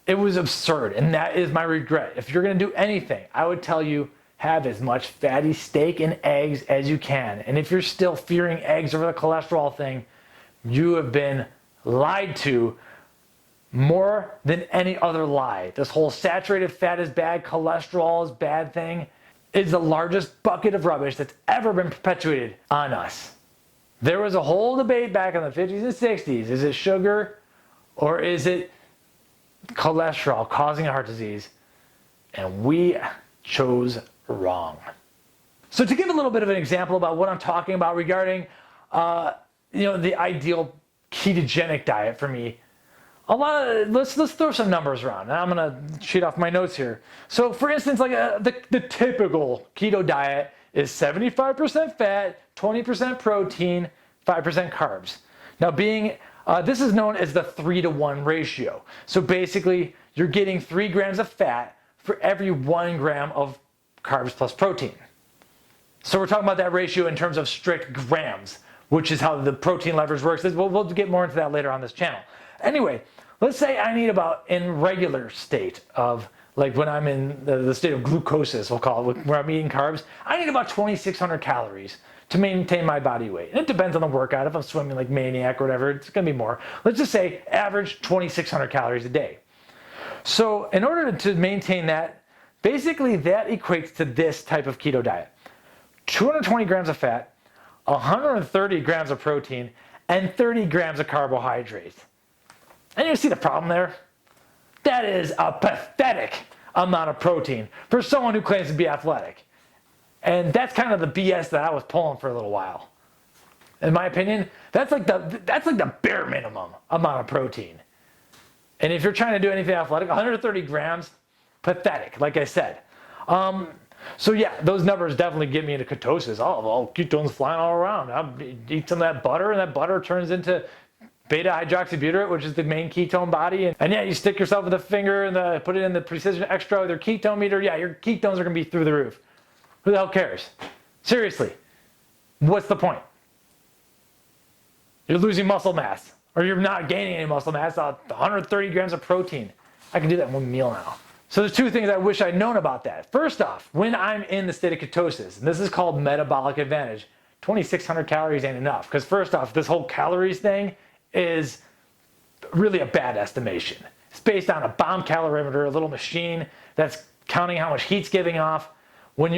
It was absurd, and that is my regret. If you're gonna do anything, I would tell you, have as much fatty steak and eggs as you can. And if you're still fearing eggs over the cholesterol thing, you have been lied to more than any other lie. This whole saturated fat is bad, cholesterol is bad thing is the largest bucket of rubbish that's ever been perpetuated on us. There was a whole debate back in the 50s and 60s. Is it sugar or is it cholesterol causing heart disease? And we chose wrong. So to give a little bit of an example about what I'm talking about regarding the ideal ketogenic diet for me, let's throw some numbers around. And I'm gonna sheet off my notes here. So for instance, like the typical keto diet is 75% fat, 20% protein, 5% carbs. Now this is known as the 3-to-1 ratio. So basically you're getting 3 grams of fat for every 1 gram of carbs plus protein. So we're talking about that ratio in terms of strict grams, which is how the protein leverage works. We'll get more into that later on this channel. Anyway, let's say I need about, in regular state of, like when I'm in the state of glucosis, we'll call it, where I'm eating carbs, I need about 2,600 calories to maintain my body weight. And it depends on the workout. If I'm swimming like maniac or whatever, it's gonna be more. Let's just say average 2,600 calories a day. So in order to maintain that, basically that equates to this type of keto diet. 220 grams of fat, 130 grams of protein, and 30 grams of carbohydrates. And you see the problem there? That is a pathetic amount of protein for someone who claims to be athletic. And that's kind of the BS that I was pulling for a little while. In my opinion, that's like the bare minimum amount of protein. And if you're trying to do anything athletic, 130 grams, pathetic, like I said. So yeah, those numbers definitely get me into ketosis. Oh, ketones flying all around. I'll eat some of that butter, and that butter turns into beta-hydroxybutyrate, which is the main ketone body. And yeah, you stick yourself with a finger and put it in the precision extra with your ketone meter. Yeah, your ketones are gonna be through the roof. Who the hell cares? Seriously, what's the point? You're losing muscle mass, or you're not gaining any muscle mass. 130 grams of protein. I can do that in one meal now. So there's 2 things I wish I'd known about that. First off, when I'm in the state of ketosis, and this is called metabolic advantage, 2,600 calories ain't enough. Because first off, this whole calories thing is really a bad estimation. It's based on a bomb calorimeter, a little machine that's counting how much heat's giving off. When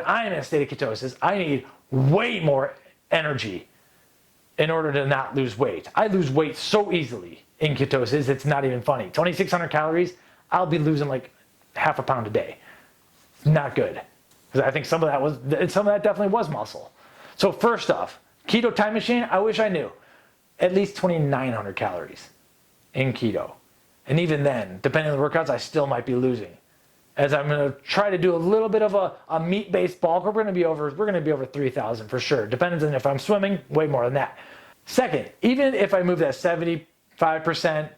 I'm in a state of ketosis, I need way more energy in order to not lose weight. I lose weight so easily in ketosis, it's not even funny. 2,600 calories, I'll be losing like half a pound a day. Not good. Because I think some of that definitely was muscle. So first off, keto time machine, I wish I knew. At least 2,900 calories in keto. And even then, depending on the workouts, I still might be losing. As I'm gonna try to do a little bit of a meat-based bulk, we're gonna be over 3,000 for sure. Depends on if I'm swimming, way more than that. Second, even if I move that 75%, 20%,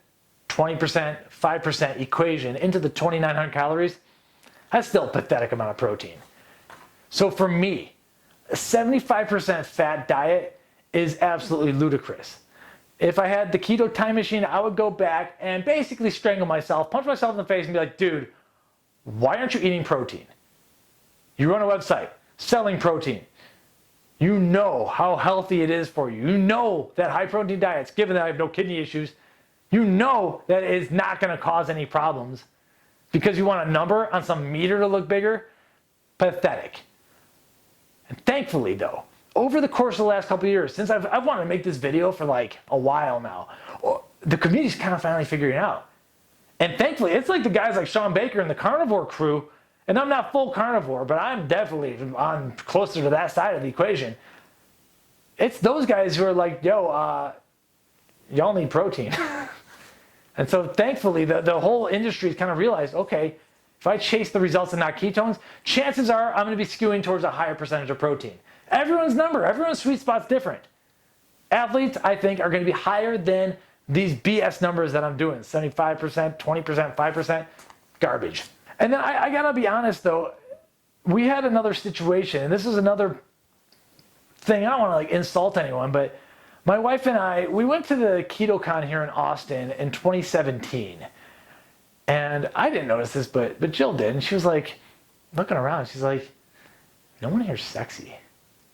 5% equation into the 2,900 calories, that's still a pathetic amount of protein. So for me, a 75% fat diet is absolutely ludicrous. If I had the keto time machine, I would go back and basically strangle myself, punch myself in the face and be like, dude, why aren't you eating protein? You run a website selling protein. You know how healthy it is for you. You know that high protein diets, given that I have no kidney issues, you know that it is not going to cause any problems because you want a number on some meter to look bigger. Pathetic. And thankfully though, over the course of the last couple of years, since I've wanted to make this video for like a while now, the community's kind of finally figuring it out. And thankfully, it's like the guys like Sean Baker and the carnivore crew, and I'm not full carnivore, but I'm definitely on closer to that side of the equation. It's those guys who are like, yo, y'all need protein. And so thankfully, the whole industry's kind of realized, okay, if I chase the results and not ketones, chances are I'm going to be skewing towards a higher percentage of protein. Everyone's sweet spot's different. Athletes, I think, are going to be higher than these BS numbers that I'm doing. 75%, 20%, 5%, garbage. And then I got to be honest though, we had another situation, and this is another thing, I don't want to like insult anyone, but my wife and I, we went to the KetoCon here in Austin in 2017. And I didn't notice this, but Jill did. And she was like, looking around, she's like, no one here's sexy.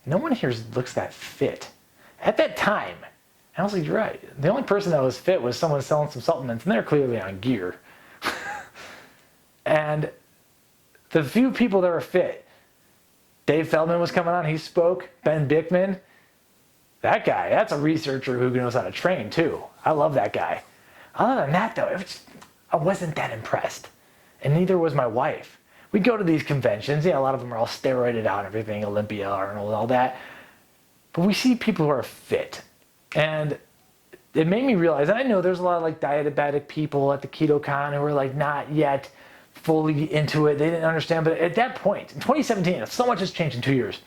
No one here looks that fit. At that time, and I was like, you're right. The only person that was fit was someone selling some supplements, and they're clearly on gear. And the few people that were fit, Dave Feldman was coming on, he spoke, Ben Bickman. That guy, that's a researcher who knows how to train too. I love that guy. Other than that though, I wasn't that impressed. And neither was my wife. We go to these conventions, a lot of them are all steroided out and everything, Olympia, Arnold, all that. But we see people who are fit. And it made me realize, and I know there's a lot of like diabetic people at the KetoCon who are like not yet fully into it. They didn't understand. But at that point, in 2017, so much has changed in 2 years.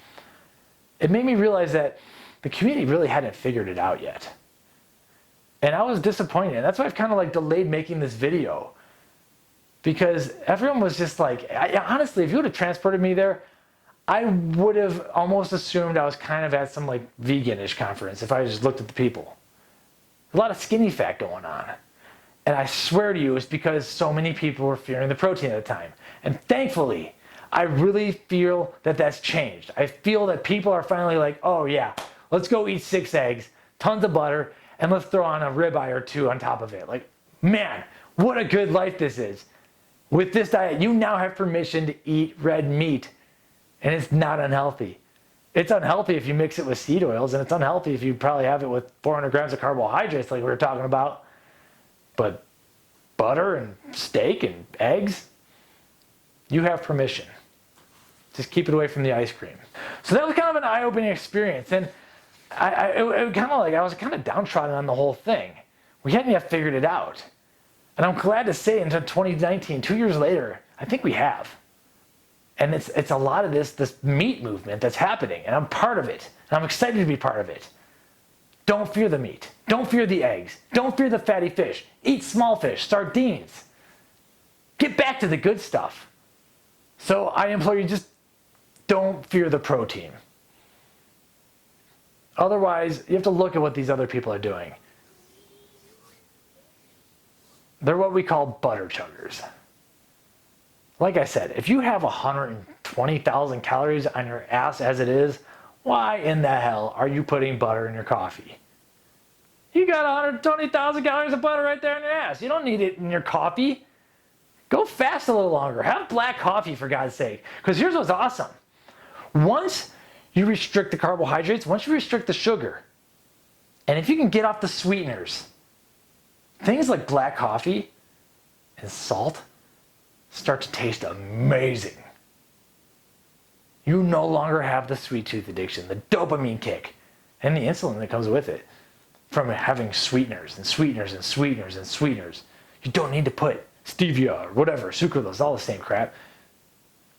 It made me realize that the community really hadn't figured it out yet. And I was disappointed. And that's why I've kind of like delayed making this video. Because everyone was just like, honestly, if you would have transported me there, I would have almost assumed I was kind of at some like veganish conference if I just looked at the people. A lot of skinny fat going on. And I swear to you, it's because so many people were fearing the protein at the time. And thankfully, I really feel that that's changed. I feel that people are finally like, oh yeah, let's go eat 6 eggs, tons of butter, and let's throw on a ribeye or 2 on top of it. Like, man, what a good life this is. With this diet, you now have permission to eat red meat, and it's not unhealthy. It's unhealthy if you mix it with seed oils, and it's unhealthy if you probably have it with 400 grams of carbohydrates like we were talking about. But butter and steak and eggs, you have permission. Just keep it away from the ice cream. So that was kind of an eye-opening experience, and I was kind of downtrodden on the whole thing. We hadn't yet figured it out. And I'm glad to say into 2019, 2 years later, I think we have. And it's a lot of this meat movement that's happening, and I'm part of it. And I'm excited to be part of it. Don't fear the meat. Don't fear the eggs. Don't fear the fatty fish. Eat small fish, sardines. Get back to the good stuff. So I implore you, just don't fear the protein. Otherwise, you have to look at what these other people are doing. They're what we call butter chuggers. Like I said, if you have 120,000 calories on your ass as it is, why in the hell are you putting butter in your coffee? You got 120,000 calories of butter right there in your ass. You don't need it in your coffee. Go fast a little longer. Have black coffee, for God's sake. Because here's what's awesome. Once you restrict the carbohydrates, once you restrict the sugar, and if you can get off the sweeteners, things like black coffee and salt start to taste amazing. You no longer have the sweet tooth addiction, the dopamine kick, and the insulin that comes with it from having sweeteners and sweeteners and sweeteners and sweeteners. You don't need to put stevia or whatever, sucralose, all the same crap.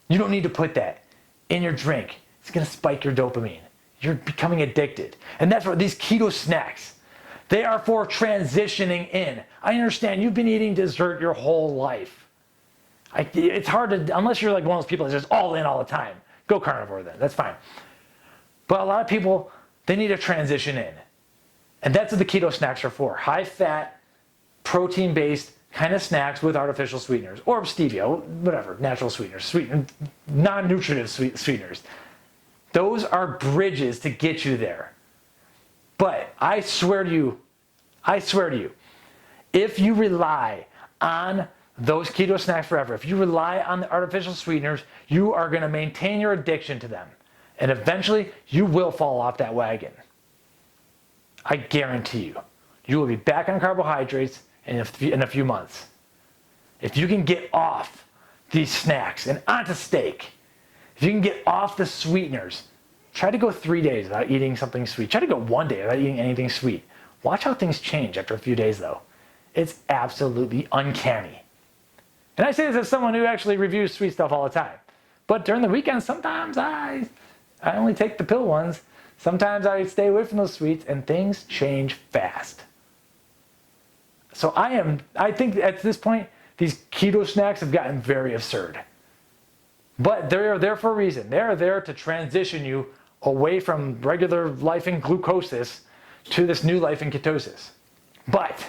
You don't need to put that in your drink. It's going to spike your dopamine. you're becoming addicted. And that's what these keto snacks, they are for transitioning in. I understand you've been eating dessert your whole life. It's hard to, unless you're like one of those people that's just all in all the time. Go carnivore then, that's fine. But a lot of people, they need to transition in. And that's what the keto snacks are for. High fat, protein based kind of snacks with artificial sweeteners or stevia, whatever, natural sweeteners, non-nutritive sweeteners. Those are bridges to get you there. But I swear to you, if you rely on those keto snacks forever, if you rely on the artificial sweeteners, you are going to maintain your addiction to them. And eventually, you will fall off that wagon. I guarantee you. You will be back on carbohydrates in a few months. If you can get off these snacks and onto steak, if you can get off the sweeteners, try to go 3 days without eating something sweet. Try to go 1 day without eating anything sweet. Watch how things change after a few days though. It's absolutely uncanny. And I say this as someone who actually reviews sweet stuff all the time. But during the weekend, sometimes I only take the pill ones. Sometimes I stay away from those sweets and things change fast. So I think at this point, these keto snacks have gotten very absurd. But they are there for a reason. They are there to transition you away from regular life in glucosis to this new life in ketosis. But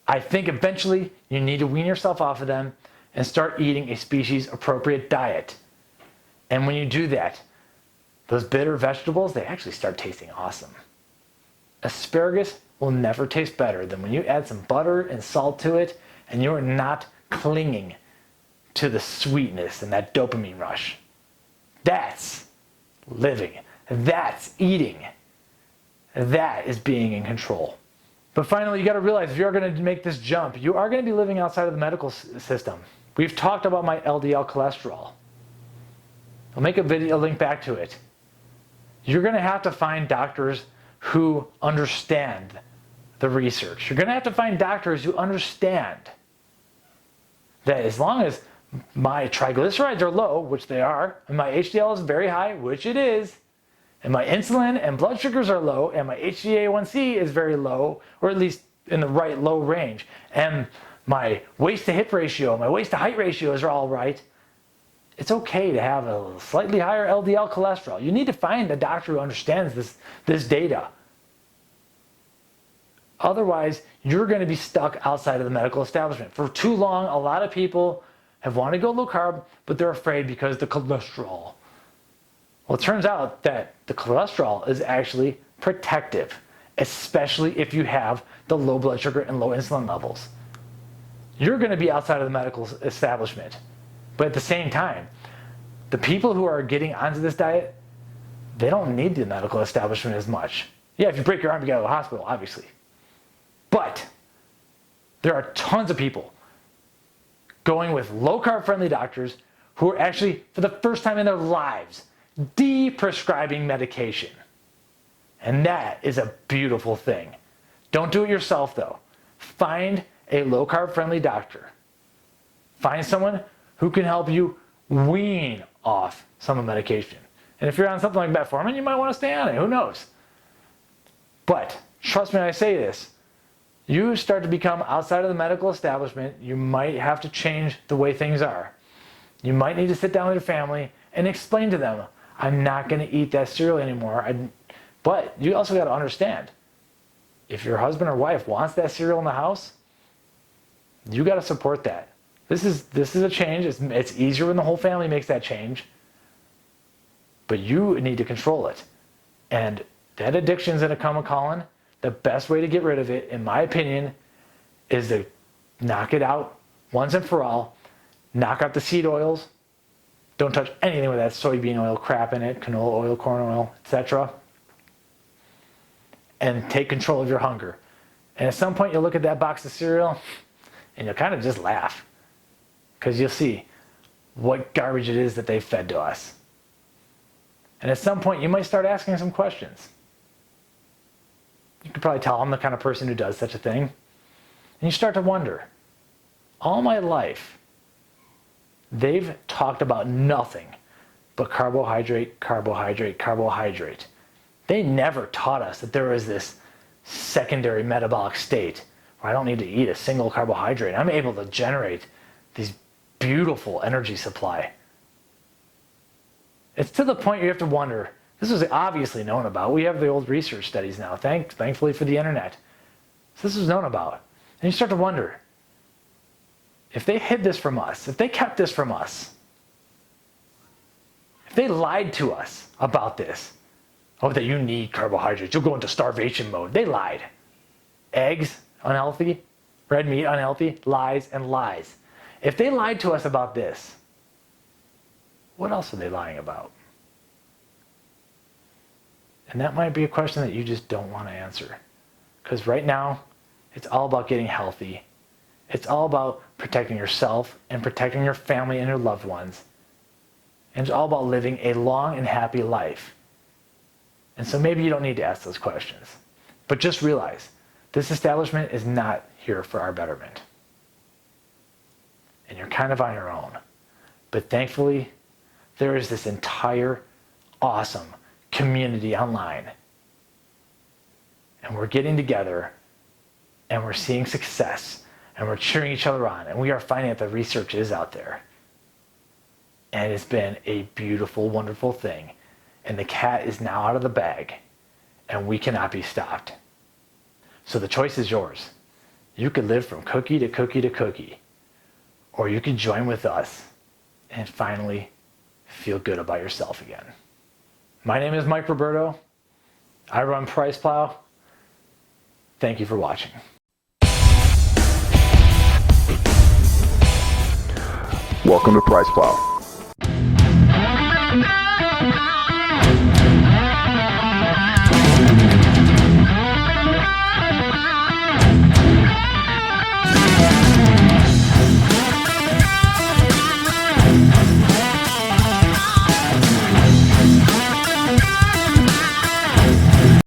I think eventually you need to wean yourself off of them and start eating a species appropriate diet. And when you do that, those bitter vegetables, they actually start tasting awesome. Asparagus will never taste better than when you add some butter and salt to it and you're not clinging to the sweetness and that dopamine rush. That's living. That's eating. That is being in control. But finally, you got to realize if you're going to make this jump, you are going to be living outside of the medical system. We've talked about my LDL cholesterol. I'll make a link back to it. You're going to have to find doctors who understand the research. You're going to have to find doctors who understand that as long as my triglycerides are low, which they are, and my HDL is very high, which it is, and my insulin and blood sugars are low, and my HbA1c is very low, or at least in the right low range, and my waist to hip ratio, my waist to height ratios are all right, it's okay to have a slightly higher LDL cholesterol. You need to find a doctor who understands this data. Otherwise, you're going to be stuck outside of the medical establishment. For too long, a lot of people have wanted to go low carb, but they're afraid because of the cholesterol. Well, it turns out that the cholesterol is actually protective, especially if you have the low blood sugar and low insulin levels. You're going to be outside of the medical establishment. But at the same time, the people who are getting onto this diet, they don't need the medical establishment as much. Yeah, if you break your arm, you go to the hospital, obviously. But there are tons of people going with low-carb friendly doctors who are actually, for the first time in their lives, de-prescribing medication. And that is a beautiful thing. Don't do it yourself, though. Find a low-carb friendly doctor. Find someone who can help you wean off some of the medication. And if you're on something like metformin, you might want to stay on it. Who knows? But trust me when I say this, you start to become outside of the medical establishment, you might have to change the way things are. You might need to sit down with your family and explain to them, I'm not going to eat that cereal anymore. But you also got to understand, if your husband or wife wants that cereal in the house, you got to support that. This is a change. It's easier when the whole family makes that change. But you need to control it. And that addiction's going to come a-calling. The best way to get rid of it, in my opinion, is to knock it out once and for all. Knock out the seed oils. Don't touch anything with that soybean oil crap in it, canola oil, corn oil, etc. And take control of your hunger. And at some point you'll look at that box of cereal and you'll kind of just laugh. Because you'll see what garbage it is that they fed to us. And at some point you might start asking some questions. You could probably tell I'm the kind of person who does such a thing. And you start to wonder, all my life, they've talked about nothing but carbohydrate, carbohydrate, carbohydrate. They never taught us that there was this secondary metabolic state where I don't need to eat a single carbohydrate. I'm able to generate these beautiful energy supply. It's to the point you have to wonder, this was obviously known about. We have the old research studies now, thankfully for the internet. So this was known about. And you start to wonder, if they hid this from us, if they kept this from us, if they lied to us about this, oh, that you need carbohydrates, you'll go into starvation mode. They lied. Eggs, unhealthy. Red meat, unhealthy. Lies and lies. If they lied to us about this, what else are they lying about? And that might be a question that you just don't want to answer. Because right now, it's all about getting healthy. It's all about protecting yourself and protecting your family and your loved ones. And it's all about living a long and happy life. And so maybe you don't need to ask those questions. But just realize, this establishment is not here for our betterment. And you're kind of on your own. But thankfully, there is this entire awesome community online. And we're getting together, and we're seeing success, and we're cheering each other on, and we are finding that the research is out there. And it's been a beautiful, wonderful thing. And the cat is now out of the bag, and we cannot be stopped. So the choice is yours. You could live from cookie to cookie to cookie, or you could join with us and finally feel good about yourself again. My name is Mike Roberto. I run Price Plow. Thank you for watching. Welcome to Price Plow.